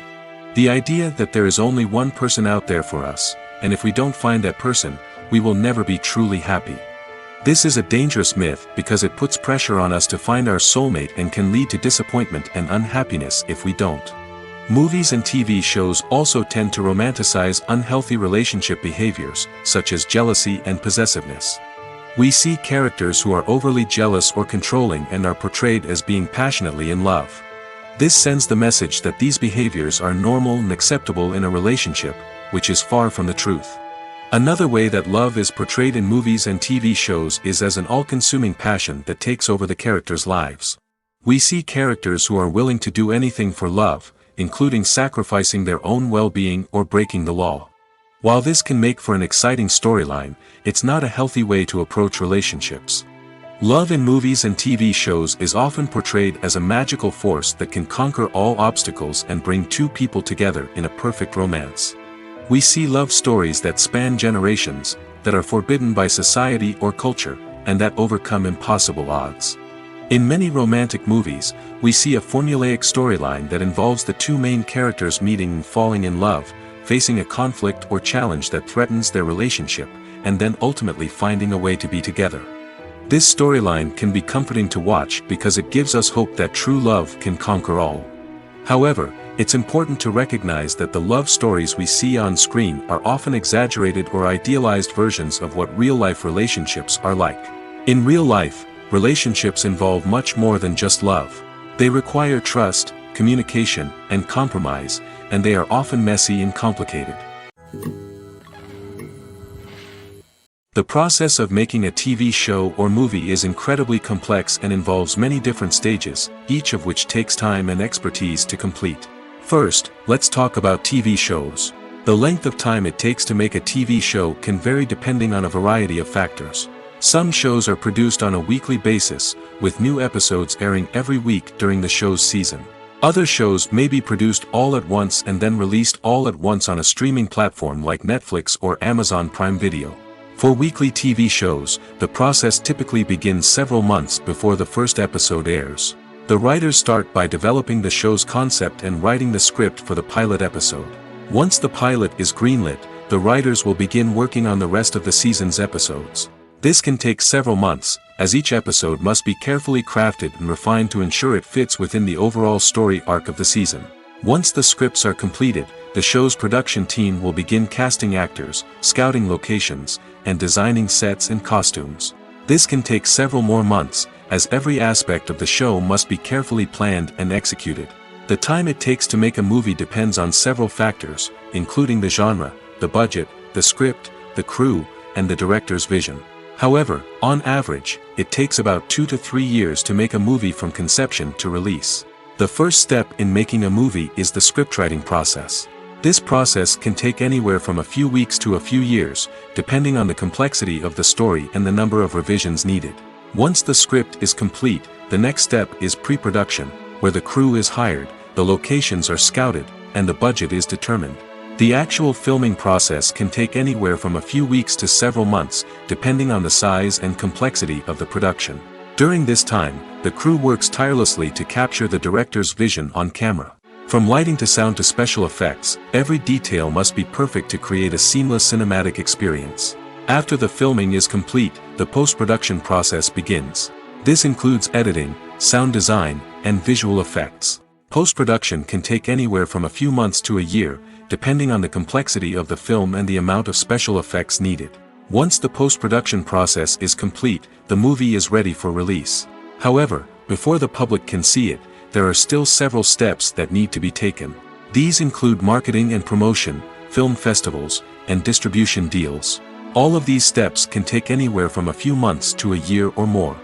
S1: The idea that there is only one person out there for us, and if we don't find that person, we will never be truly happy. This is a dangerous myth because it puts pressure on us to find our soulmate and can lead to disappointment and unhappiness if we don't. Movies and TV shows also tend to romanticize unhealthy relationship behaviors, such as jealousy and possessiveness. We see characters who are overly jealous or controlling and are portrayed as being passionately in love. This sends the message that these behaviors are normal and acceptable in a relationship, which is far from the truth. Another way that love is portrayed in movies and TV shows is as an all-consuming passion that takes over the characters' lives. We see characters who are willing to do anything for love, including sacrificing their own well-being or breaking the law. While this can make for an exciting storyline, it's not a healthy way to approach relationships. Love in movies and TV shows is often portrayed as a magical force that can conquer all obstacles and bring two people together in a perfect romance. We see love stories that span generations, that are forbidden by society or culture, and that overcome impossible odds. In many romantic movies, we see a formulaic storyline that involves the two main characters meeting and falling in love, facing a conflict or challenge that threatens their relationship, and then ultimately finding a way to be together. This storyline can be comforting to watch because it gives us hope that true love can conquer all. However, it's important to recognize that the love stories we see on screen are often exaggerated or idealized versions of what real-life relationships are like. In real life, relationships involve much more than just love. They require trust, communication, and compromise, and they are often messy and complicated. The process of making a TV show or movie is incredibly complex and involves many different stages, each of which takes time and expertise to complete. First, let's talk about TV shows. The length of time it takes to make a TV show can vary depending on a variety of factors. Some shows are produced on a weekly basis, with new episodes airing every week during the show's season. Other shows may be produced all at once and then released all at once on a streaming platform like Netflix or Amazon Prime Video. For weekly TV shows, the process typically begins several months before the first episode airs. The writers start by developing the show's concept and writing the script for the pilot episode. Once the pilot is greenlit, the writers will begin working on the rest of the season's episodes. This can take several months, as each episode must be carefully crafted and refined to ensure it fits within the overall story arc of the season. Once the scripts are completed, the show's production team will begin casting actors, scouting locations, and designing sets and costumes. This can take several more months, as every aspect of the show must be carefully planned and executed. The time it takes to make a movie depends on several factors, including the genre, the budget, the script, the crew, and the director's vision. However, on average, it takes about 2 to 3 years to make a movie from conception to release. The first step in making a movie is the scriptwriting process. This process can take anywhere from a few weeks to a few years, depending on the complexity of the story and the number of revisions needed. Once the script is complete, the next step is pre-production, where the crew is hired, the locations are scouted, and the budget is determined. The actual filming process can take anywhere from a few weeks to several months, depending on the size and complexity of the production. During this time, the crew works tirelessly to capture the director's vision on camera. From lighting to sound to special effects, every detail must be perfect to create a seamless cinematic experience. After the filming is complete, the post-production process begins. This includes editing, sound design, and visual effects. Post-production can take anywhere from a few months to a year, depending on the complexity of the film and the amount of special effects needed. Once the post-production process is complete, the movie is ready for release. However, before the public can see it, there are still several steps that need to be taken. These include marketing and promotion, film festivals, and distribution deals. All of these steps can take anywhere from a few months to a year or more.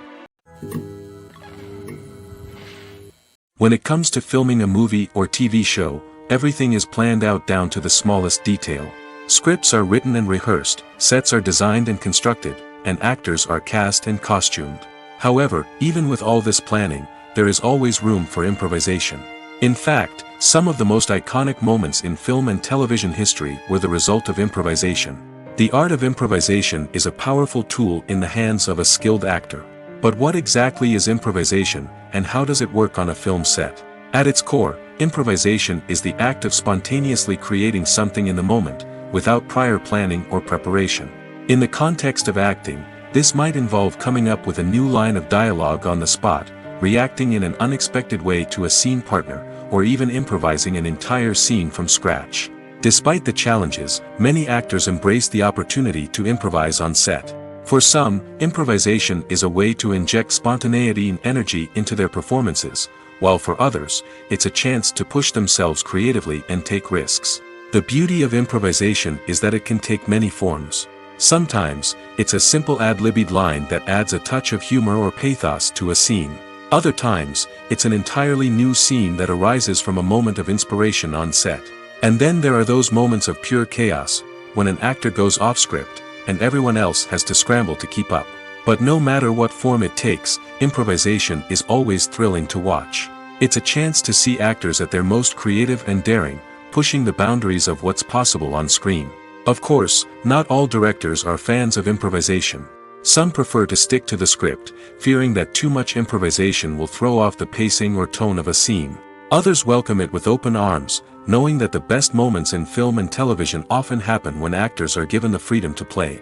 S1: When it comes to filming a movie or TV show, everything is planned out down to the smallest detail. Scripts are written and rehearsed, sets are designed and constructed, and actors are cast and costumed. However, even with all this planning, there is always room for improvisation. In fact, some of the most iconic moments in film and television history were the result of improvisation. The art of improvisation is a powerful tool in the hands of a skilled actor. But what exactly is improvisation, and how does it work on a film set? At its core, improvisation is the act of spontaneously creating something in the moment, without prior planning or preparation. In the context of acting, this might involve coming up with a new line of dialogue on the spot, reacting in an unexpected way to a scene partner, or even improvising an entire scene from scratch. Despite the challenges, many actors embrace the opportunity to improvise on set. For some, improvisation is a way to inject spontaneity and energy into their performances, while for others, it's a chance to push themselves creatively and take risks. The beauty of improvisation is that it can take many forms. Sometimes, it's a simple ad-libbed line that adds a touch of humor or pathos to a scene. Other times, it's an entirely new scene that arises from a moment of inspiration on set. And then there are those moments of pure chaos, when an actor goes off script, and everyone else has to scramble to keep up. But no matter what form it takes, improvisation is always thrilling to watch. It's a chance to see actors at their most creative and daring, pushing the boundaries of what's possible on screen. Of course, not all directors are fans of improvisation. Some prefer to stick to the script, fearing that too much improvisation will throw off the pacing or tone of a scene. Others welcome it with open arms, knowing that the best moments in film and television often happen when actors are given the freedom to play.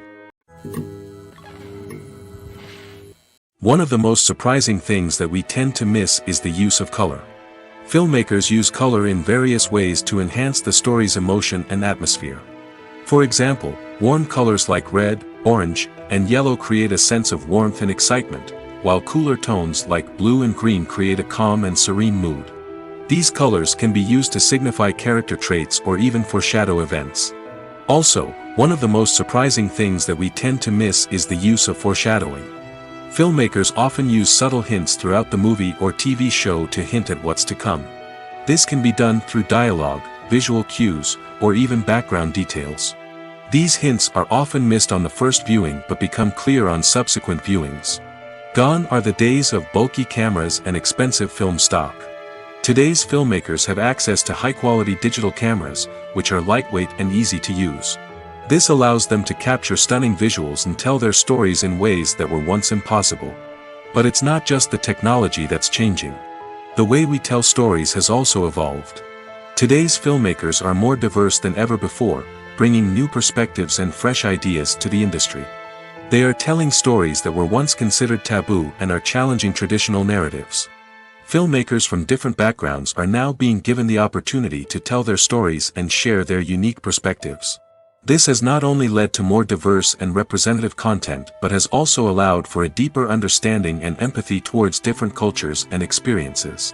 S1: One of the most surprising things that we tend to miss is the use of color. Filmmakers use color in various ways to enhance the story's emotion and atmosphere. For example, warm colors like red, orange, and yellow create a sense of warmth and excitement, while cooler tones like blue and green create a calm and serene mood. These colors can be used to signify character traits or even foreshadow events. Also, one of the most surprising things that we tend to miss is the use of foreshadowing. Filmmakers often use subtle hints throughout the movie or TV show to hint at what's to come. This can be done through dialogue, visual cues, or even background details. These hints are often missed on the first viewing but become clear on subsequent viewings. Gone are the days of bulky cameras and expensive film stock. Today's filmmakers have access to high-quality digital cameras, which are lightweight and easy to use. This allows them to capture stunning visuals and tell their stories in ways that were once impossible. But it's not just the technology that's changing. The way we tell stories has also evolved. Today's filmmakers are more diverse than ever before, bringing new perspectives and fresh ideas to the industry. They are telling stories that were once considered taboo and are challenging traditional narratives. Filmmakers from different backgrounds are now being given the opportunity to tell their stories and share their unique perspectives. This has not only led to more diverse and representative content but has also allowed for a deeper understanding and empathy towards different cultures and experiences.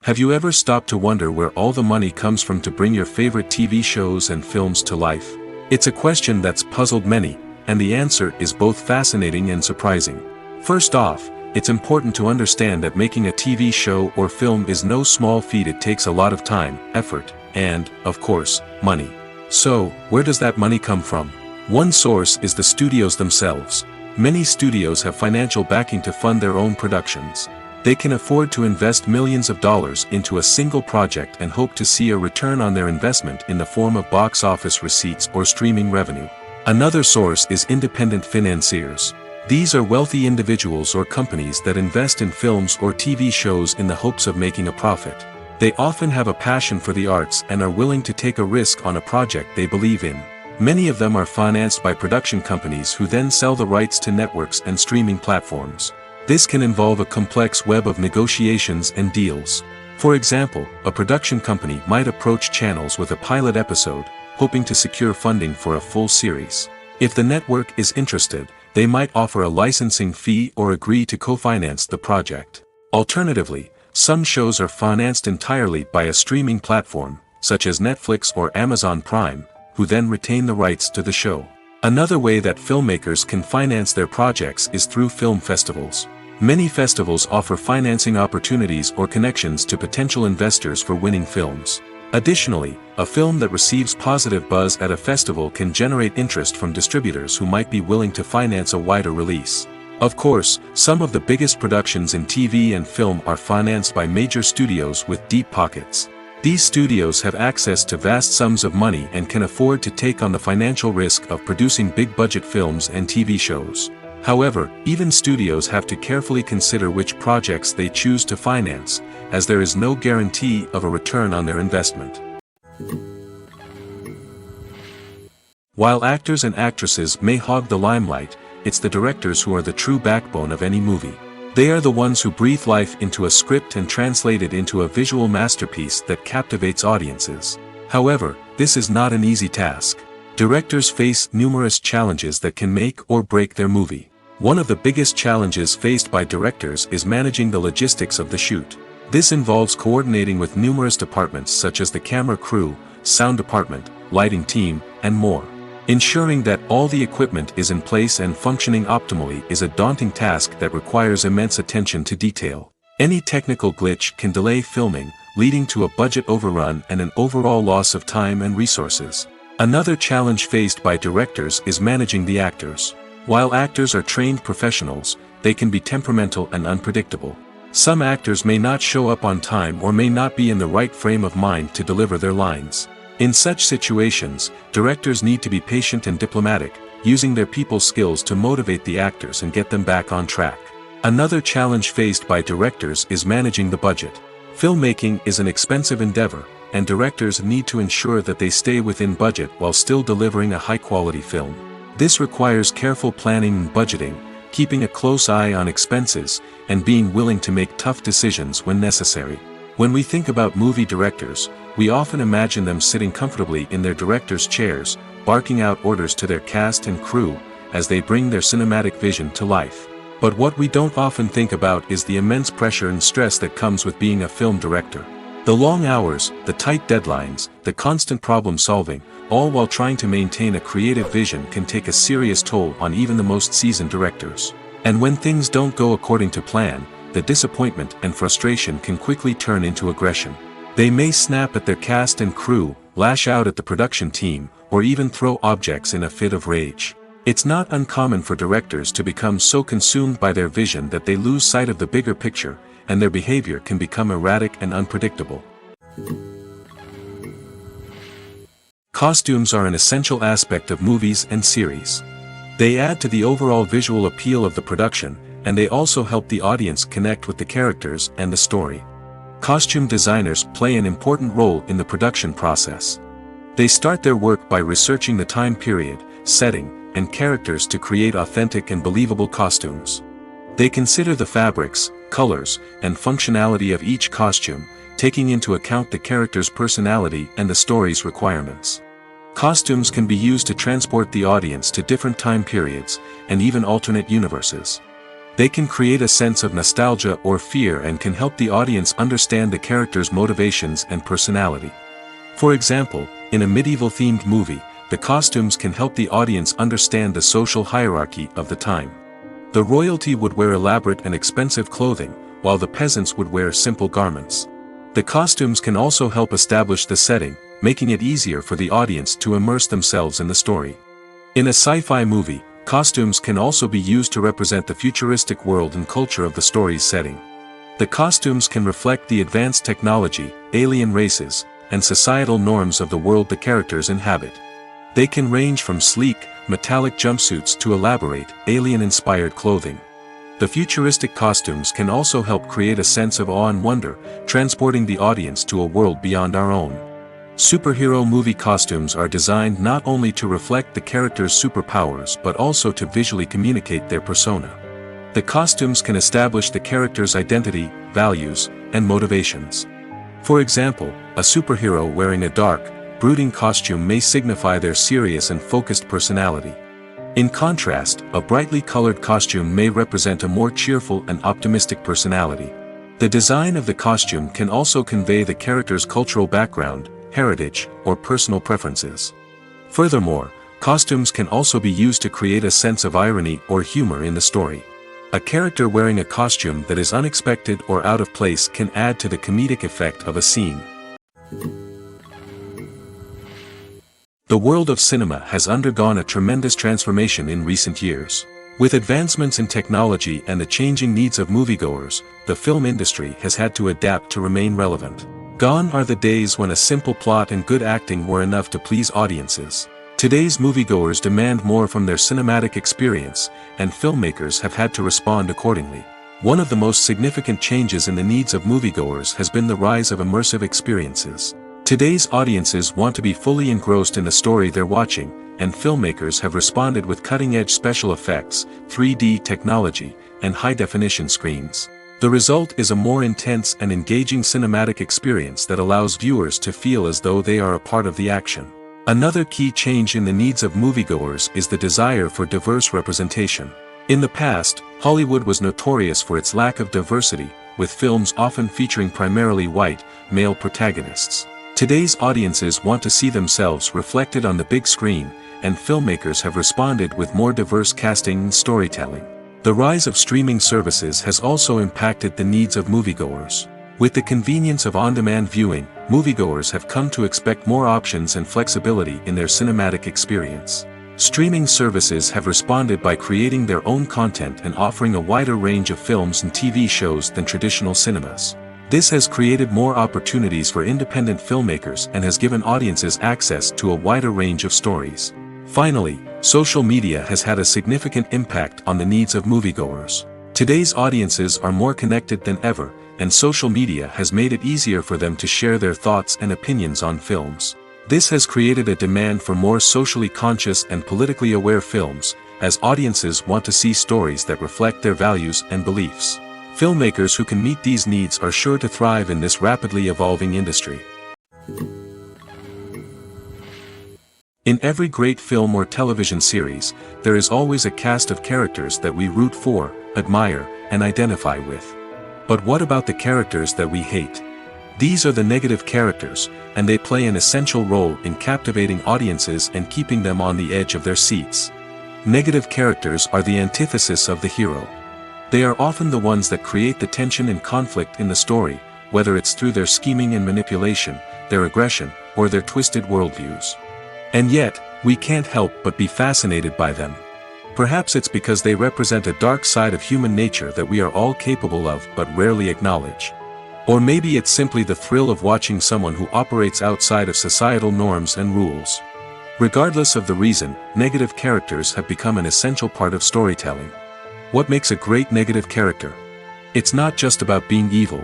S1: Have you ever stopped to wonder where all the money comes from to bring your favorite TV shows and films to life? It's a question that's puzzled many, and the answer is both fascinating and surprising. First off, it's important to understand that making a TV show or film is no small feat. It takes a lot of time, effort, and, of course, money. So, where does that money come from? One source is the studios themselves. Many studios have financial backing to fund their own productions. They can afford to invest millions of dollars into a single project and hope to see a return on their investment in the form of box office receipts or streaming revenue. Another source is independent financiers. These are wealthy individuals or companies that invest in films or TV shows in the hopes of making a profit. They often have a passion for the arts and are willing to take a risk on a project they believe in. Many of them are financed by production companies who then sell the rights to networks and streaming platforms. This can involve a complex web of negotiations and deals. For example, a production company might approach channels with a pilot episode, hoping to secure funding for a full series. If the network is interested, they might offer a licensing fee or agree to co-finance the project. Alternatively, some shows are financed entirely by a streaming platform, such as Netflix or Amazon Prime, who then retain the rights to the show. Another way that filmmakers can finance their projects is through film festivals. Many festivals offer financing opportunities or connections to potential investors for winning films. Additionally, a film that receives positive buzz at a festival can generate interest from distributors who might be willing to finance a wider release. Of course, some of the biggest productions in TV and film are financed by major studios with deep pockets. These studios have access to vast sums of money and can afford to take on the financial risk of producing big-budget films and TV shows. However, even studios have to carefully consider which projects they choose to finance, as there is no guarantee of a return on their investment. While actors and actresses may hog the limelight, it's the directors who are the true backbone of any movie. They are the ones who breathe life into a script and translate it into a visual masterpiece that captivates audiences. However, this is not an easy task. Directors face numerous challenges that can make or break their movie. One of the biggest challenges faced by directors is managing the logistics of the shoot. This involves coordinating with numerous departments such as the camera crew, sound department, lighting team, and more. Ensuring that all the equipment is in place and functioning optimally is a daunting task that requires immense attention to detail. Any technical glitch can delay filming, leading to a budget overrun and an overall loss of time and resources. Another challenge faced by directors is managing the actors. While actors are trained professionals, they can be temperamental and unpredictable. Some actors may not show up on time or may not be in the right frame of mind to deliver their lines. In such situations, directors need to be patient and diplomatic, using their people skills to motivate the actors and get them back on track. Another challenge faced by directors is managing the budget. Filmmaking is an expensive endeavor, and directors need to ensure that they stay within budget while still delivering a high-quality film. This requires careful planning and budgeting, keeping a close eye on expenses, and being willing to make tough decisions when necessary. When we think about movie directors, we often imagine them sitting comfortably in their director's chairs, barking out orders to their cast and crew, as they bring their cinematic vision to life. But what we don't often think about is the immense pressure and stress that comes with being a film director. The long hours, the tight deadlines, the constant problem solving, all while trying to maintain a creative vision can take a serious toll on even the most seasoned directors. And when things don't go according to plan, the disappointment and frustration can quickly turn into aggression. They may snap at their cast and crew, lash out at the production team, or even throw objects in a fit of rage. It's not uncommon for directors to become so consumed by their vision that they lose sight of the bigger picture, and their behavior can become erratic and unpredictable. Costumes are an essential aspect of movies and series. They add to the overall visual appeal of the production, and they also help the audience connect with the characters and the story. Costume designers play an important role in the production process. They start their work by researching the time period, setting, and characters to create authentic and believable costumes. They consider the fabrics, colors, and functionality of each costume, taking into account the character's personality and the story's requirements. Costumes can be used to transport the audience to different time periods, and even alternate universes. They can create a sense of nostalgia or fear and can help the audience understand the character's motivations and personality. For example, in a medieval-themed movie, the costumes can help the audience understand the social hierarchy of the time. The royalty would wear elaborate and expensive clothing, while the peasants would wear simple garments. The costumes can also help establish the setting, making it easier for the audience to immerse themselves in the story. In a sci-fi movie, costumes can also be used to represent the futuristic world and culture of the story's setting. The costumes can reflect the advanced technology, alien races, and societal norms of the world the characters inhabit. They can range from sleek, metallic jumpsuits to elaborate, alien-inspired clothing. The futuristic costumes can also help create a sense of awe and wonder, transporting the audience to a world beyond our own. Superhero movie costumes are designed not only to reflect the character's superpowers but also to visually communicate their persona. The costumes can establish the character's identity, values, and motivations. For example, a superhero wearing a dark, brooding costume may signify their serious and focused personality. In contrast, a brightly colored costume may represent a more cheerful and optimistic personality. The design of the costume can also convey the character's cultural background, heritage, or personal preferences. Furthermore, costumes can also be used to create a sense of irony or humor in the story. A character wearing a costume that is unexpected or out of place can add to the comedic effect of a scene. The world of cinema has undergone a tremendous transformation in recent years. With advancements in technology and the changing needs of moviegoers, the film industry has had to adapt to remain relevant. Gone are the days when a simple plot and good acting were enough to please audiences. Today's moviegoers demand more from their cinematic experience, and filmmakers have had to respond accordingly. One of the most significant changes in the needs of moviegoers has been the rise of immersive experiences. Today's audiences want to be fully engrossed in the story they're watching, and filmmakers have responded with cutting-edge special effects, 3D technology, and high-definition screens. The result is a more intense and engaging cinematic experience that allows viewers to feel as though they are a part of the action. Another key change in the needs of moviegoers is the desire for diverse representation. In the past, Hollywood was notorious for its lack of diversity, with films often featuring primarily white, male protagonists. Today's audiences want to see themselves reflected on the big screen, and filmmakers have responded with more diverse casting and storytelling. The rise of streaming services has also impacted the needs of moviegoers. With the convenience of on-demand viewing, moviegoers have come to expect more options and flexibility in their cinematic experience. Streaming services have responded by creating their own content and offering a wider range of films and TV shows than traditional cinemas. This has created more opportunities for independent filmmakers and has given audiences access to a wider range of stories. Finally, social media has had a significant impact on the needs of moviegoers. Today's audiences are more connected than ever, and social media has made it easier for them to share their thoughts and opinions on films. This has created a demand for more socially conscious and politically aware films, as audiences want to see stories that reflect their values and beliefs. Filmmakers who can meet these needs are sure to thrive in this rapidly evolving industry. In every great film or television series, there is always a cast of characters that we root for, admire, and identify with. But what about the characters that we hate? These are the negative characters, and they play an essential role in captivating audiences and keeping them on the edge of their seats. Negative characters are the antithesis of the hero. They are often the ones that create the tension and conflict in the story, whether it's through their scheming and manipulation, their aggression, or their twisted worldviews. And yet, we can't help but be fascinated by them. Perhaps it's because they represent a dark side of human nature that we are all capable of but rarely acknowledge. Or maybe it's simply the thrill of watching someone who operates outside of societal norms and rules. Regardless of the reason, negative characters have become an essential part of storytelling. What makes a great negative character? It's not just about being evil.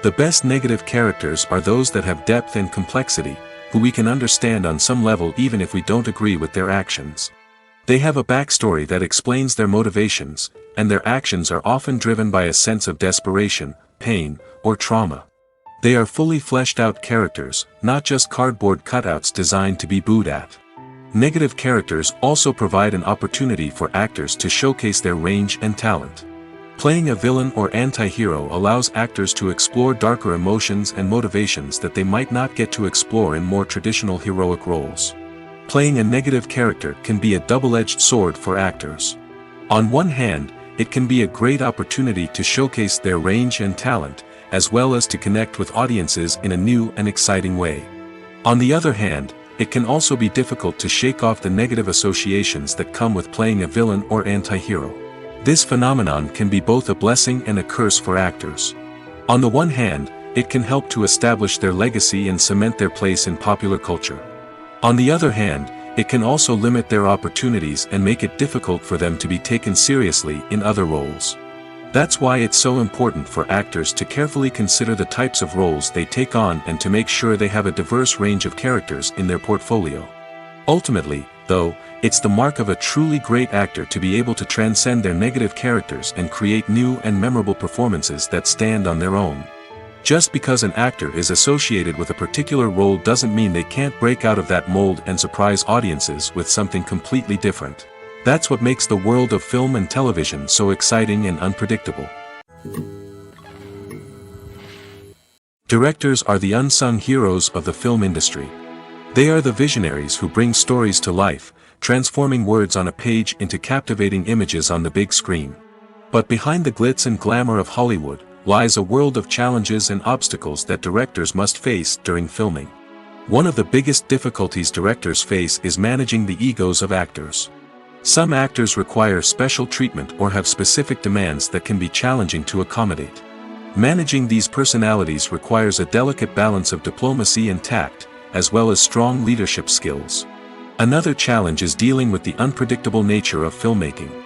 S1: The best negative characters are those that have depth and complexity, who we can understand on some level even if we don't agree with their actions. They have a backstory that explains their motivations, and their actions are often driven by a sense of desperation, pain, or trauma. They are fully fleshed out characters, not just cardboard cutouts designed to be booed at. Negative characters also provide an opportunity for actors to showcase their range and talent. Playing a villain or anti-hero allows actors to explore darker emotions and motivations that they might not get to explore in more traditional heroic roles. Playing a negative character can be a double-edged sword for actors. On one hand, it can be a great opportunity to showcase their range and talent, as well as to connect with audiences in a new and exciting way. On the other hand, it can also be difficult to shake off the negative associations that come with playing a villain or anti-hero. This phenomenon can be both a blessing and a curse for actors. On the one hand, it can help to establish their legacy and cement their place in popular culture. On the other hand, it can also limit their opportunities and make it difficult for them to be taken seriously in other roles. That's why it's so important for actors to carefully consider the types of roles they take on and to make sure they have a diverse range of characters in their portfolio. Ultimately, though, it's the mark of a truly great actor to be able to transcend their negative characters and create new and memorable performances that stand on their own. Just because an actor is associated with a particular role doesn't mean they can't break out of that mold and surprise audiences with something completely different. That's what makes the world of film and television so exciting and unpredictable. Directors are the unsung heroes of the film industry. They are the visionaries who bring stories to life, transforming words on a page into captivating images on the big screen. But behind the glitz and glamour of Hollywood lies a world of challenges and obstacles that directors must face during filming. One of the biggest difficulties directors face is managing the egos of actors. Some actors require special treatment or have specific demands that can be challenging to accommodate. Managing these personalities requires a delicate balance of diplomacy and tact, as well as strong leadership skills. Another challenge is dealing with the unpredictable nature of filmmaking.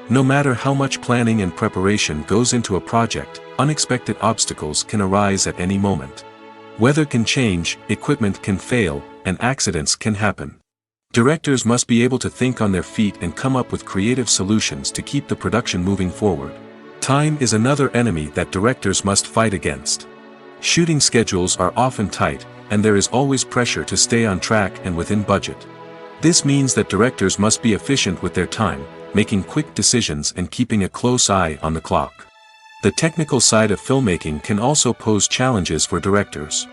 S1: No matter how much planning and preparation goes into a project, unexpected obstacles can arise at any moment. Weather can change, equipment can fail, and accidents can happen. Directors must be able to think on their feet and come up with creative solutions to keep the production moving forward. Time is another enemy that directors must fight against. Shooting schedules are often tight, and there is always pressure to stay on track and within budget. This means that directors must be efficient with their time, making quick decisions and keeping a close eye on the clock. The technical side of filmmaking can also pose challenges for directors.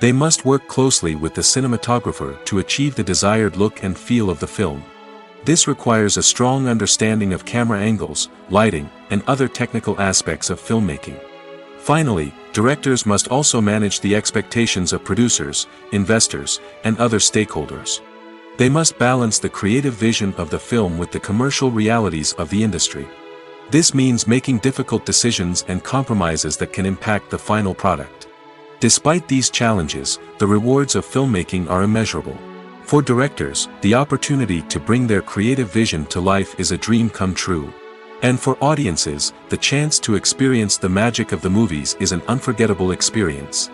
S1: They must work closely with the cinematographer to achieve the desired look and feel of the film. This requires a strong understanding of camera angles, lighting, and other technical aspects of filmmaking. Finally, directors must also manage the expectations of producers, investors, and other stakeholders. They must balance the creative vision of the film with the commercial realities of the industry. This means making difficult decisions and compromises that can impact the final product. Despite these challenges, the rewards of filmmaking are immeasurable. For directors, the opportunity to bring their creative vision to life is a dream come true. And for audiences, the chance to experience the magic of the movies is an unforgettable experience.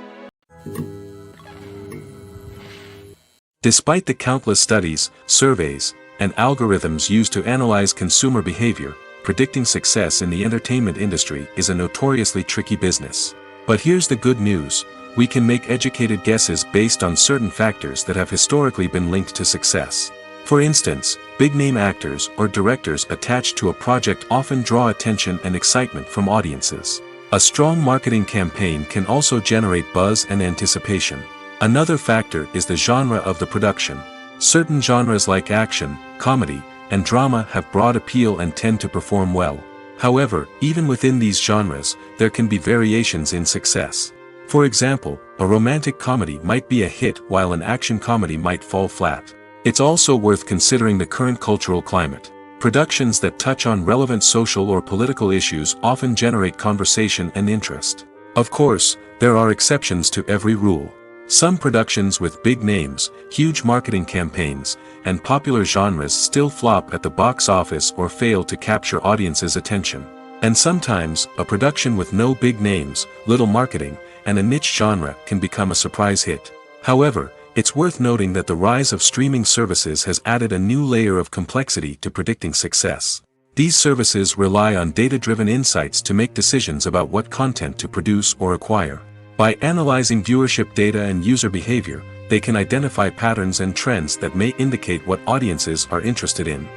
S1: Despite the countless studies, surveys, and algorithms used to analyze consumer behavior, predicting success in the entertainment industry is a notoriously tricky business. But here's the good news: we can make educated guesses based on certain factors that have historically been linked to success. For instance, big-name actors or directors attached to a project often draw attention and excitement from audiences. A strong marketing campaign can also generate buzz and anticipation. Another factor is the genre of the production. Certain genres like action, comedy, and drama have broad appeal and tend to perform well. However, even within these genres, there can be variations in success. For example, a romantic comedy might be a hit while an action comedy might fall flat. It's also worth considering the current cultural climate. Productions that touch on relevant social or political issues often generate conversation and interest. Of course, there are exceptions to every rule. Some productions with big names, huge marketing campaigns, and popular genres still flop at the box office or fail to capture audiences' attention. And sometimes, a production with no big names, little marketing, and a niche genre can become a surprise hit. However, it's worth noting that the rise of streaming services has added a new layer of complexity to predicting success. These services rely on data-driven insights to make decisions about what content to produce or acquire. By analyzing viewership data and user behavior, they can identify patterns and trends that may indicate what audiences are interested in.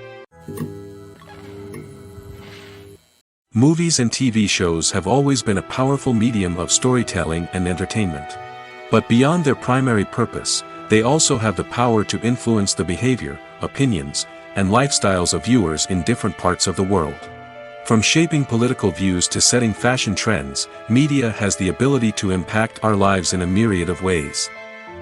S1: Movies and TV shows have always been a powerful medium of storytelling and entertainment. But beyond their primary purpose, they also have the power to influence the behavior, opinions, and lifestyles of viewers in different parts of the world. From shaping political views to setting fashion trends, media has the ability to impact our lives in a myriad of ways.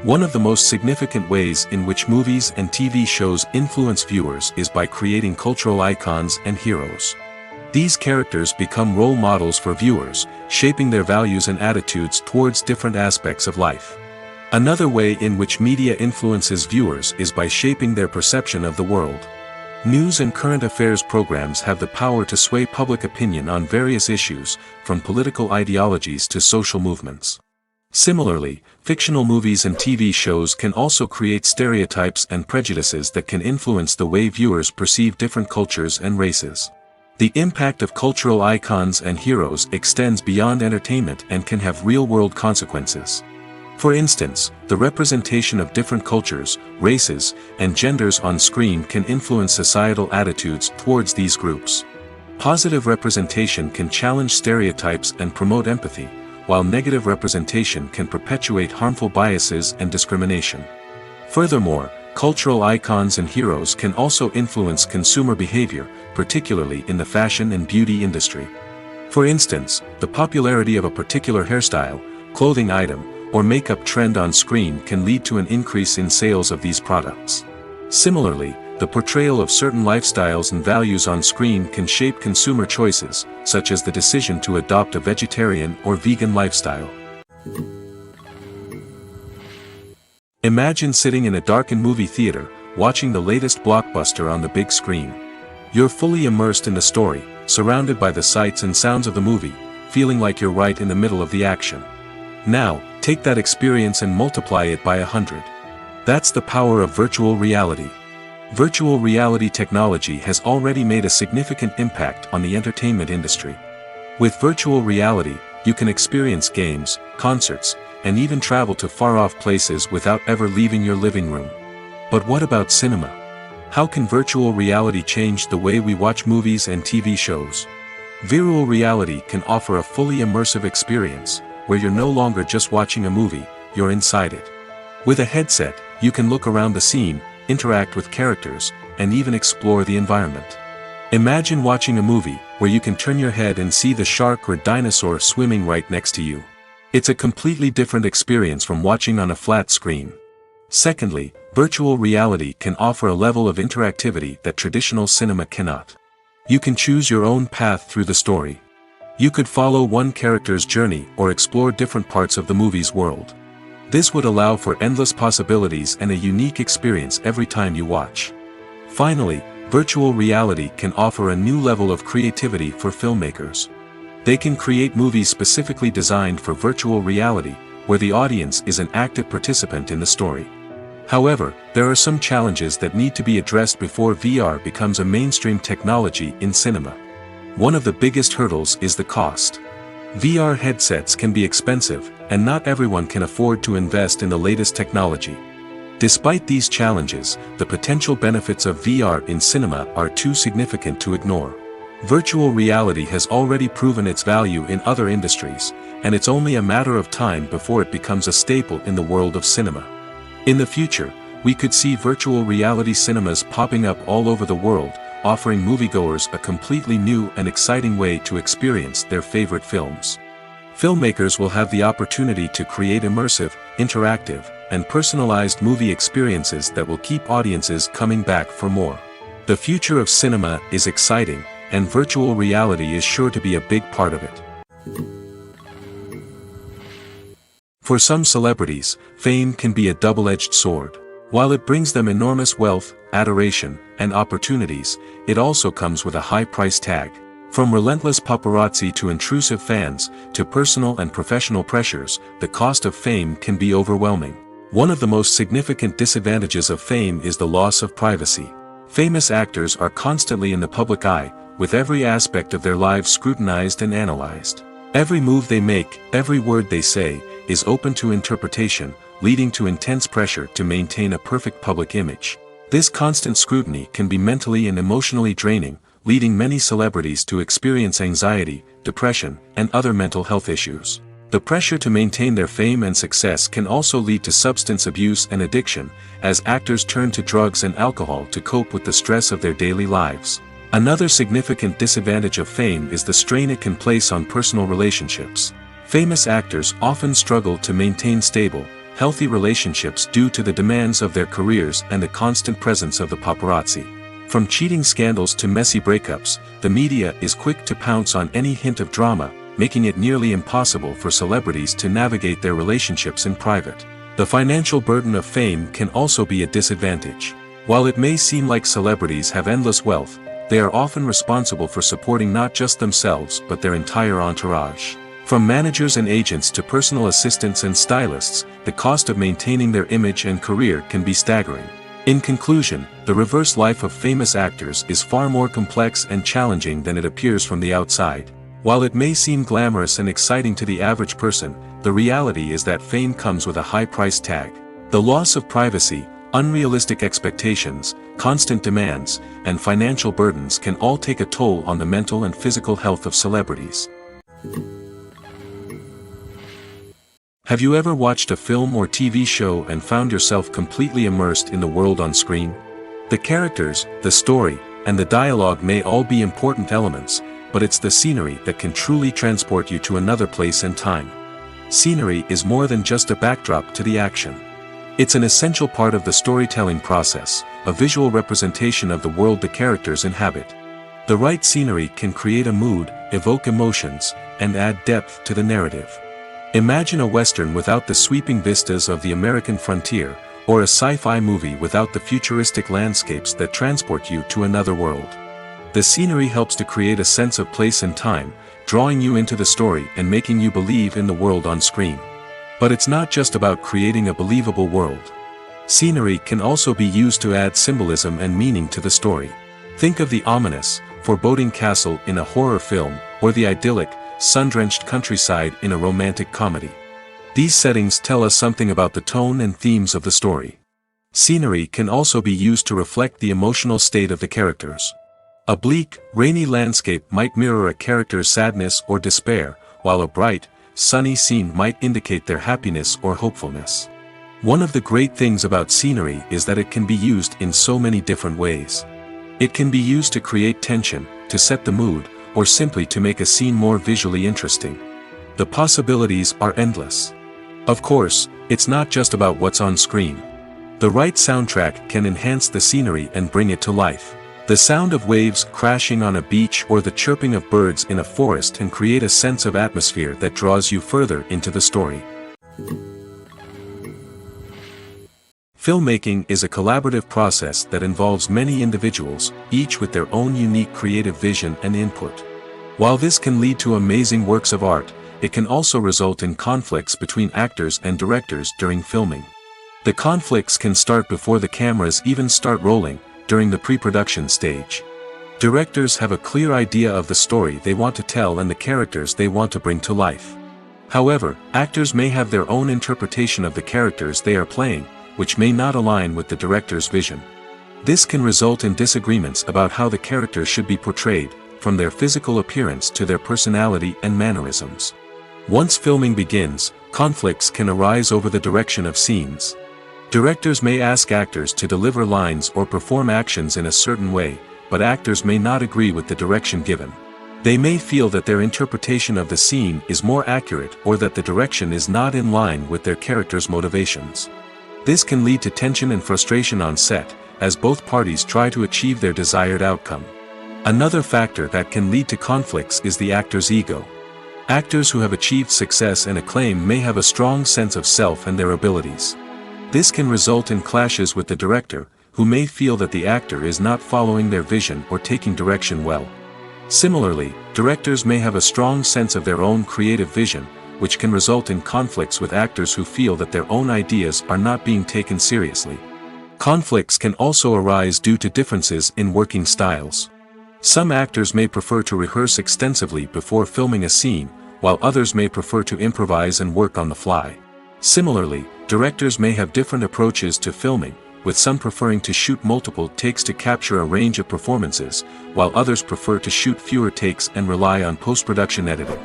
S1: One of the most significant ways in which movies and TV shows influence viewers is by creating cultural icons and heroes. These characters become role models for viewers, shaping their values and attitudes towards different aspects of life. Another way in which media influences viewers is by shaping their perception of the world. News and current affairs programs have the power to sway public opinion on various issues, from political ideologies to social movements. Similarly, fictional movies and TV shows can also create stereotypes and prejudices that can influence the way viewers perceive different cultures and races. The impact of cultural icons and heroes extends beyond entertainment and can have real-world consequences. For instance, the representation of different cultures, races, and genders on screen can influence societal attitudes towards these groups. Positive representation can challenge stereotypes and promote empathy, while negative representation can perpetuate harmful biases and discrimination. Furthermore, cultural icons and heroes can also influence consumer behavior, particularly in the fashion and beauty industry. For instance, the popularity of a particular hairstyle, clothing item, or makeup trend on screen can lead to an increase in sales of these products. Similarly, the portrayal of certain lifestyles and values on screen can shape consumer choices, such as the decision to adopt a vegetarian or vegan lifestyle. Imagine sitting in a darkened movie theater, watching the latest blockbuster on the big screen. You're fully immersed in the story, surrounded by the sights and sounds of the movie, feeling like you're right in the middle of the action. Now, take that experience and multiply it by 100. That's the power of virtual reality. Virtual reality technology has already made a significant impact on the entertainment industry. With virtual reality, you can experience games, concerts, and even travel to far-off places without ever leaving your living room. But what about cinema? How can virtual reality change the way we watch movies and TV shows? Virtual reality can offer a fully immersive experience, where you're no longer just watching a movie, you're inside it. With a headset, you can look around the scene, interact with characters, and even explore the environment. Imagine watching a movie, where you can turn your head and see the shark or dinosaur swimming right next to you. It's a completely different experience from watching on a flat screen. Secondly, virtual reality can offer a level of interactivity that traditional cinema cannot. You can choose your own path through the story. You could follow one character's journey or explore different parts of the movie's world. This would allow for endless possibilities and a unique experience every time you watch. Finally, virtual reality can offer a new level of creativity for filmmakers. They can create movies specifically designed for virtual reality, where the audience is an active participant in the story. However, there are some challenges that need to be addressed before VR becomes a mainstream technology in cinema. One of the biggest hurdles is the cost. VR headsets can be expensive, and not everyone can afford to invest in the latest technology. Despite these challenges, the potential benefits of VR in cinema are too significant to ignore. Virtual reality has already proven its value in other industries, and it's only a matter of time before it becomes a staple in the world of cinema. In the future, we could see virtual reality cinemas popping up all over the world, offering moviegoers a completely new and exciting way to experience their favorite films. Filmmakers will have the opportunity to create immersive, interactive, and personalized movie experiences that will keep audiences coming back for more. The future of cinema is exciting, and virtual reality is sure to be a big part of it. For some celebrities, fame can be a double-edged sword. While it brings them enormous wealth, adoration, and opportunities, it also comes with a high price tag. From relentless paparazzi to intrusive fans, to personal and professional pressures, the cost of fame can be overwhelming. One of the most significant disadvantages of fame is the loss of privacy. Famous actors are constantly in the public eye, with every aspect of their lives scrutinized and analyzed. Every move they make, every word they say, is open to interpretation, leading to intense pressure to maintain a perfect public image. This constant scrutiny can be mentally and emotionally draining, leading many celebrities to experience anxiety, depression, and other mental health issues. The pressure to maintain their fame and success can also lead to substance abuse and addiction, as actors turn to drugs and alcohol to cope with the stress of their daily lives. Another significant disadvantage of fame is the strain it can place on personal relationships. Famous actors often struggle to maintain stable, healthy relationships due to the demands of their careers and the constant presence of the paparazzi. From cheating scandals to messy breakups, the media is quick to pounce on any hint of drama, making it nearly impossible for celebrities to navigate their relationships in private. The financial burden of fame can also be a disadvantage. While it may seem like celebrities have endless wealth, they are often responsible for supporting not just themselves but their entire entourage. From managers and agents to personal assistants and stylists, the cost of maintaining their image and career can be staggering. In conclusion, the reverse life of famous actors is far more complex and challenging than it appears from the outside. While it may seem glamorous and exciting to the average person, the reality is that fame comes with a high price tag. The loss of privacy, unrealistic expectations, constant demands, and financial burdens can all take a toll on the mental and physical health of celebrities. Have you ever watched a film or TV show and found yourself completely immersed in the world on screen? The characters, the story, and the dialogue may all be important elements, but it's the scenery that can truly transport you to another place and time. Scenery is more than just a backdrop to the action. It's an essential part of the storytelling process, a visual representation of the world the characters inhabit. The right scenery can create a mood, evoke emotions, and add depth to the narrative. Imagine a Western without the sweeping vistas of the American frontier, or a sci-fi movie without the futuristic landscapes that transport you to another world. The scenery helps to create a sense of place and time, drawing you into the story and making you believe in the world on screen. But it's not just about creating a believable world. Scenery can also be used to add symbolism and meaning to the story. Think of the ominous, foreboding castle in a horror film, or the idyllic, sun-drenched countryside in a romantic comedy. These settings tell us something about the tone and themes of the story. Scenery can also be used to reflect the emotional state of the characters. A bleak, rainy landscape might mirror a character's sadness or despair, while a bright, sunny scene might indicate their happiness or hopefulness. One of the great things about scenery is that it can be used in so many different ways. It can be used to create tension, to set the mood, or simply to make a scene more visually interesting. The possibilities are endless. Of course, it's not just about what's on screen. The right soundtrack can enhance the scenery and bring it to life. The sound of waves crashing on a beach or the chirping of birds in a forest can create a sense of atmosphere that draws you further into the story. Filmmaking is a collaborative process that involves many individuals, each with their own unique creative vision and input. While this can lead to amazing works of art, it can also result in conflicts between actors and directors during filming. The conflicts can start before the cameras even start rolling, during the pre-production stage. Directors have a clear idea of the story they want to tell and the characters they want to bring to life. However, actors may have their own interpretation of the characters they are playing, which may not align with the director's vision. This can result in disagreements about how the characters should be portrayed, from their physical appearance to their personality and mannerisms. Once filming begins, conflicts can arise over the direction of scenes. Directors may ask actors to deliver lines or perform actions in a certain way, but actors may not agree with the direction given. They may feel that their interpretation of the scene is more accurate or that the direction is not in line with their character's motivations. This can lead to tension and frustration on set, as both parties try to achieve their desired outcome. Another factor that can lead to conflicts is the actor's ego. Actors who have achieved success and acclaim may have a strong sense of self and their abilities. This can result in clashes with the director, who may feel that the actor is not following their vision or taking direction well. Similarly, directors may have a strong sense of their own creative vision, which can result in conflicts with actors who feel that their own ideas are not being taken seriously. Conflicts can also arise due to differences in working styles. Some actors may prefer to rehearse extensively before filming a scene, while others may prefer to improvise and work on the fly. Similarly, directors may have different approaches to filming, with some preferring to shoot multiple takes to capture a range of performances, while others prefer to shoot fewer takes and rely on post-production editing.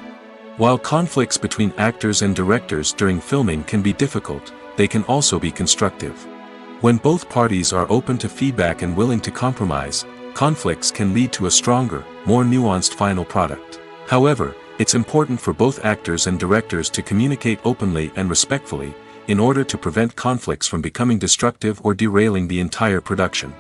S1: While conflicts between actors and directors during filming can be difficult, they can also be constructive. When both parties are open to feedback and willing to compromise, conflicts can lead to a stronger, more nuanced final product. However, it's important for both actors and directors to communicate openly and respectfully, in order to prevent conflicts from becoming destructive or derailing the entire production.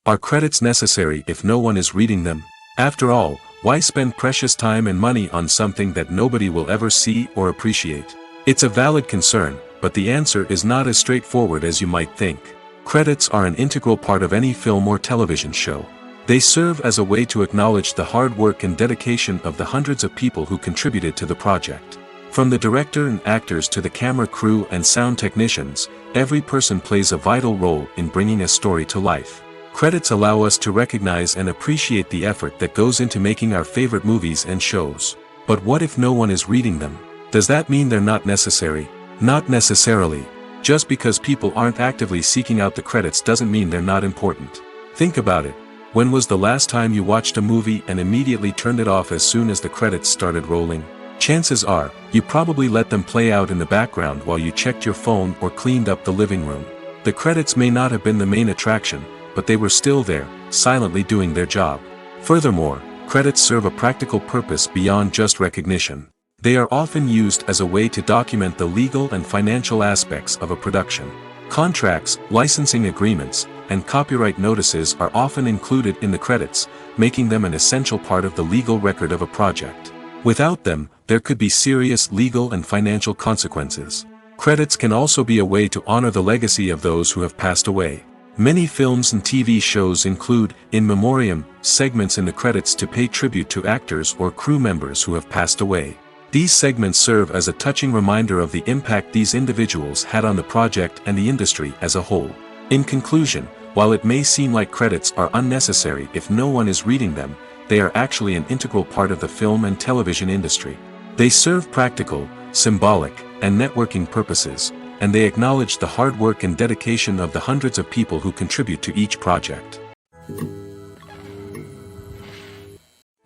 S1: Are credits necessary if no one is reading them? After all, why spend precious time and money on something that nobody will ever see or appreciate? It's a valid concern, but the answer is not as straightforward as you might think. Credits are an integral part of any film or television show. They serve as a way to acknowledge the hard work and dedication of the hundreds of people who contributed to the project. From the director and actors to the camera crew and sound technicians, every person plays a vital role in bringing a story to life. Credits allow us to recognize and appreciate the effort that goes into making our favorite movies and shows. But what if no one is reading them? Does that mean they're not necessary? Not necessarily. Just because people aren't actively seeking out the credits doesn't mean they're not important. Think about it. When was the last time you watched a movie and immediately turned it off as soon as the credits started rolling? Chances are, you probably let them play out in the background while you checked your phone or cleaned up the living room. The credits may not have been the main attraction, but they were still there, silently doing their job. Furthermore, credits serve a practical purpose beyond just recognition. They are often used as a way to document the legal and financial aspects of a production. Contracts, licensing agreements, and copyright notices are often included in the credits, making them an essential part of the legal record of a project. Without them, there could be serious legal and financial consequences. Credits can also be a way to honor the legacy of those who have passed away. Many films and TV shows include, in memoriam, segments in the credits to pay tribute to actors or crew members who have passed away. These segments serve as a touching reminder of the impact these individuals had on the project and the industry as a whole. In conclusion, while it may seem like credits are unnecessary if no one is reading them, they are actually an integral part of the film and television industry. They serve practical, symbolic, and networking purposes, and they acknowledge the hard work and dedication of the hundreds of people who contribute to each project.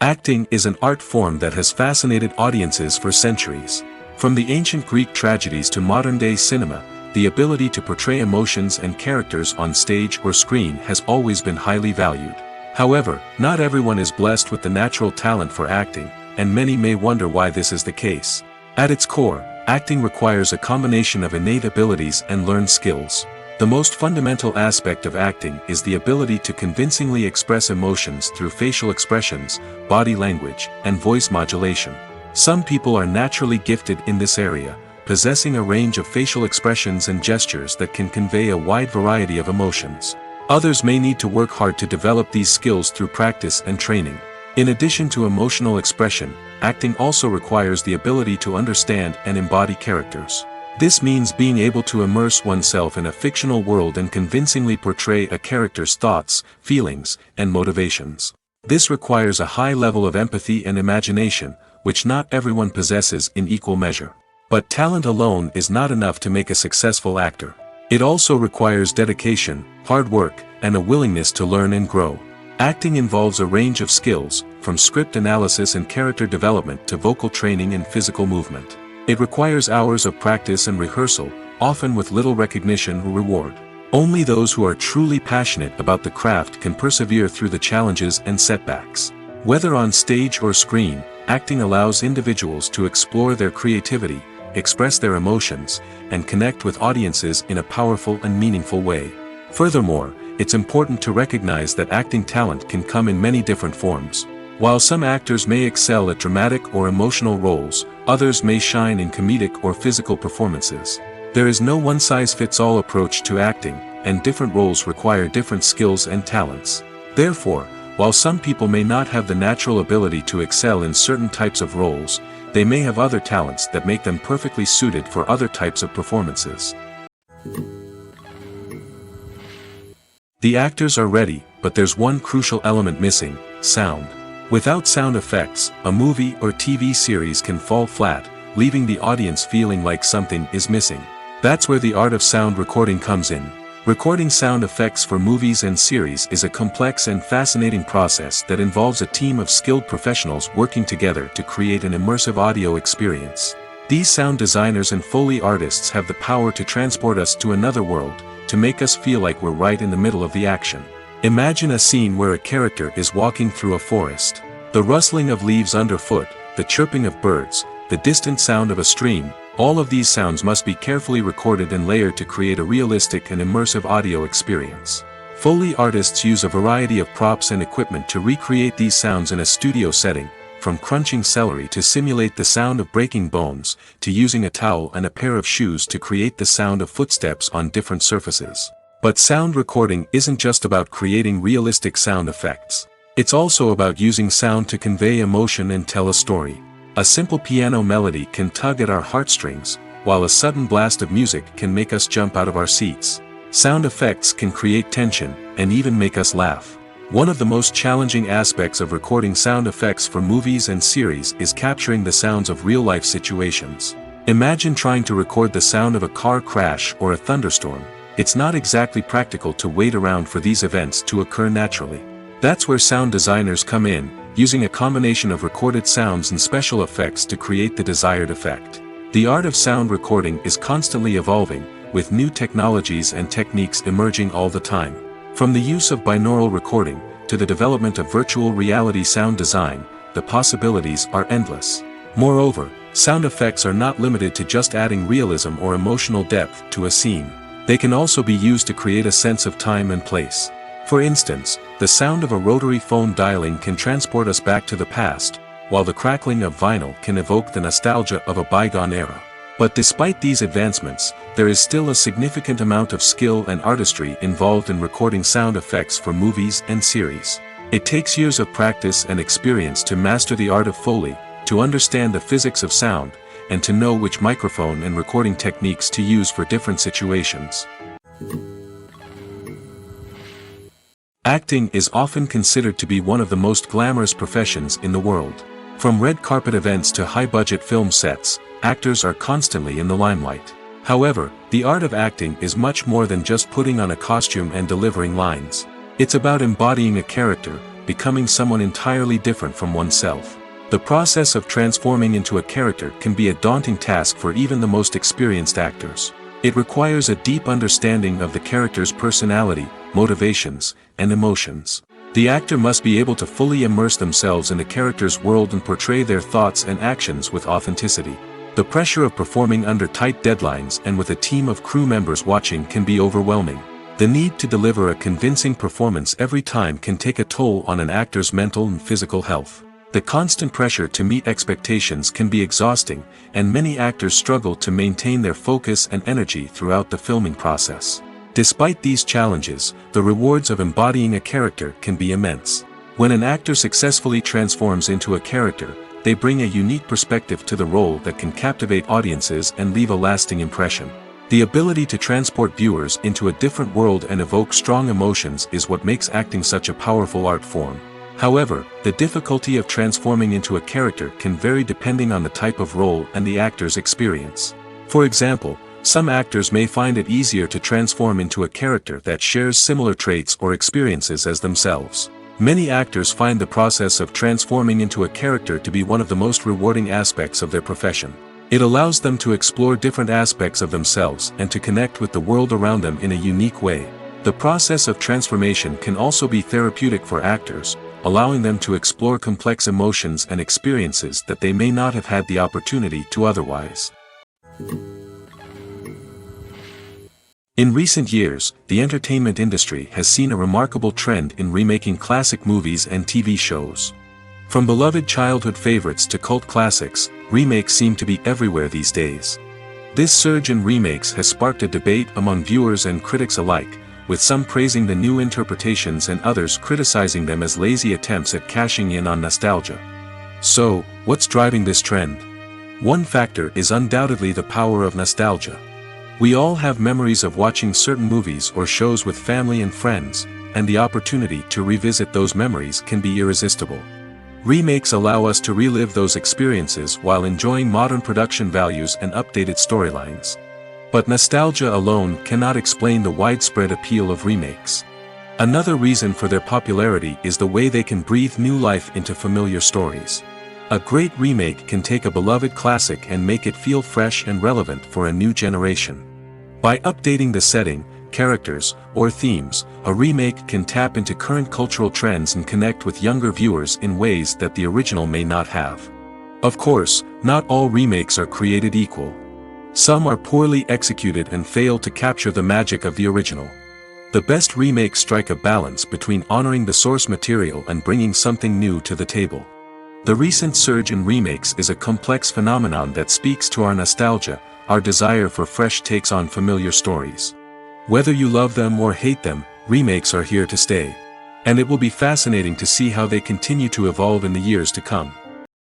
S1: Acting is an art form that has fascinated audiences for centuries. From the ancient Greek tragedies to modern-day cinema, the ability to portray emotions and characters on stage or screen has always been highly valued. However, not everyone is blessed with the natural talent for acting, and many may wonder why this is the case. At its core, acting requires a combination of innate abilities and learned skills. The most fundamental aspect of acting is the ability to convincingly express emotions through facial expressions, body language, and voice modulation. Some people are naturally gifted in this area, possessing a range of facial expressions and gestures that can convey a wide variety of emotions. Others may need to work hard to develop these skills through practice and training. In addition to emotional expression, acting also requires the ability to understand and embody characters. This means being able to immerse oneself in a fictional world and convincingly portray a character's thoughts, feelings, and motivations. This requires a high level of empathy and imagination, which not everyone possesses in equal measure. But talent alone is not enough to make a successful actor. It also requires dedication, hard work, and a willingness to learn and grow. Acting involves a range of skills, from script analysis and character development to vocal training and physical movement. It requires hours of practice and rehearsal, often with little recognition or reward. Only those who are truly passionate about the craft can persevere through the challenges and setbacks. Whether on stage or screen, acting allows individuals to explore their creativity, express their emotions, and connect with audiences in a powerful and meaningful way. Furthermore, it's important to recognize that acting talent can come in many different forms. While some actors may excel at dramatic or emotional roles, others may shine in comedic or physical performances. There is no one-size-fits-all approach to acting, and different roles require different skills and talents. Therefore, while some people may not have the natural ability to excel in certain types of roles, they may have other talents that make them perfectly suited for other types of performances. The actors are ready, but there's one crucial element missing: sound. Without sound effects, a movie or TV series can fall flat, leaving the audience feeling like something is missing. That's where the art of sound recording comes in. Recording sound effects for movies and series is a complex and fascinating process that involves a team of skilled professionals working together to create an immersive audio experience. These sound designers and Foley artists have the power to transport us to another world, to make us feel like we're right in the middle of the action. Imagine a scene where a character is walking through a forest. The rustling of leaves underfoot, the chirping of birds, the distant sound of a stream, all of these sounds must be carefully recorded and layered to create a realistic and immersive audio experience. Foley artists use a variety of props and equipment to recreate these sounds in a studio setting, from crunching celery to simulate the sound of breaking bones, to using a towel and a pair of shoes to create the sound of footsteps on different surfaces. But sound recording isn't just about creating realistic sound effects. It's also about using sound to convey emotion and tell a story. A simple piano melody can tug at our heartstrings, while a sudden blast of music can make us jump out of our seats. Sound effects can create tension, and even make us laugh. One of the most challenging aspects of recording sound effects for movies and series is capturing the sounds of real-life situations. Imagine trying to record the sound of a car crash or a thunderstorm. It's not exactly practical to wait around for these events to occur naturally. That's where sound designers come in, using a combination of recorded sounds and special effects to create the desired effect. The art of sound recording is constantly evolving, with new technologies and techniques emerging all the time. From the use of binaural recording, to the development of virtual reality sound design, the possibilities are endless. Moreover, sound effects are not limited to just adding realism or emotional depth to a scene. They can also be used to create a sense of time and place. For instance, the sound of a rotary phone dialing can transport us back to the past, while the crackling of vinyl can evoke the nostalgia of a bygone era. But despite these advancements, there is still a significant amount of skill and artistry involved in recording sound effects for movies and series. It takes years of practice and experience to master the art of Foley, to understand the physics of sound, and to know which microphone and recording techniques to use for different situations. Acting is often considered to be one of the most glamorous professions in the world. From red carpet events to high-budget film sets, actors are constantly in the limelight. However, the art of acting is much more than just putting on a costume and delivering lines. It's about embodying a character, becoming someone entirely different from oneself. The process of transforming into a character can be a daunting task for even the most experienced actors. It requires a deep understanding of the character's personality, motivations, and emotions. The actor must be able to fully immerse themselves in the character's world and portray their thoughts and actions with authenticity. The pressure of performing under tight deadlines and with a team of crew members watching can be overwhelming. The need to deliver a convincing performance every time can take a toll on an actor's mental and physical health. The constant pressure to meet expectations can be exhausting, and many actors struggle to maintain their focus and energy throughout the filming process. Despite these challenges, the rewards of embodying a character can be immense. When an actor successfully transforms into a character, they bring a unique perspective to the role that can captivate audiences and leave a lasting impression. The ability to transport viewers into a different world and evoke strong emotions is what makes acting such a powerful art form. However, the difficulty of transforming into a character can vary depending on the type of role and the actor's experience. For example, some actors may find it easier to transform into a character that shares similar traits or experiences as themselves. Many actors find the process of transforming into a character to be one of the most rewarding aspects of their profession. It allows them to explore different aspects of themselves and to connect with the world around them in a unique way. The process of transformation can also be therapeutic for actors, allowing them to explore complex emotions and experiences that they may not have had the opportunity to otherwise. In recent years, the entertainment industry has seen a remarkable trend in remaking classic movies and TV shows. From beloved childhood favorites to cult classics, remakes seem to be everywhere these days. This surge in remakes has sparked a debate among viewers and critics alike, with some praising the new interpretations and others criticizing them as lazy attempts at cashing in on nostalgia. So, what's driving this trend? One factor is undoubtedly the power of nostalgia. We all have memories of watching certain movies or shows with family and friends, and the opportunity to revisit those memories can be irresistible. Remakes allow us to relive those experiences while enjoying modern production values and updated storylines. But nostalgia alone cannot explain the widespread appeal of remakes. Another reason for their popularity is the way they can breathe new life into familiar stories. A great remake can take a beloved classic and make it feel fresh and relevant for a new generation. By updating the setting, characters, or themes, a remake can tap into current cultural trends and connect with younger viewers in ways that the original may not have. Of course, not all remakes are created equal. Some are poorly executed and fail to capture the magic of the original. The best remakes strike a balance between honoring the source material and bringing something new to the table. The recent surge in remakes is a complex phenomenon that speaks to our nostalgia, our desire for fresh takes on familiar stories. Whether you love them or hate them, remakes are here to stay. And it will be fascinating to see how they continue to evolve in the years to come.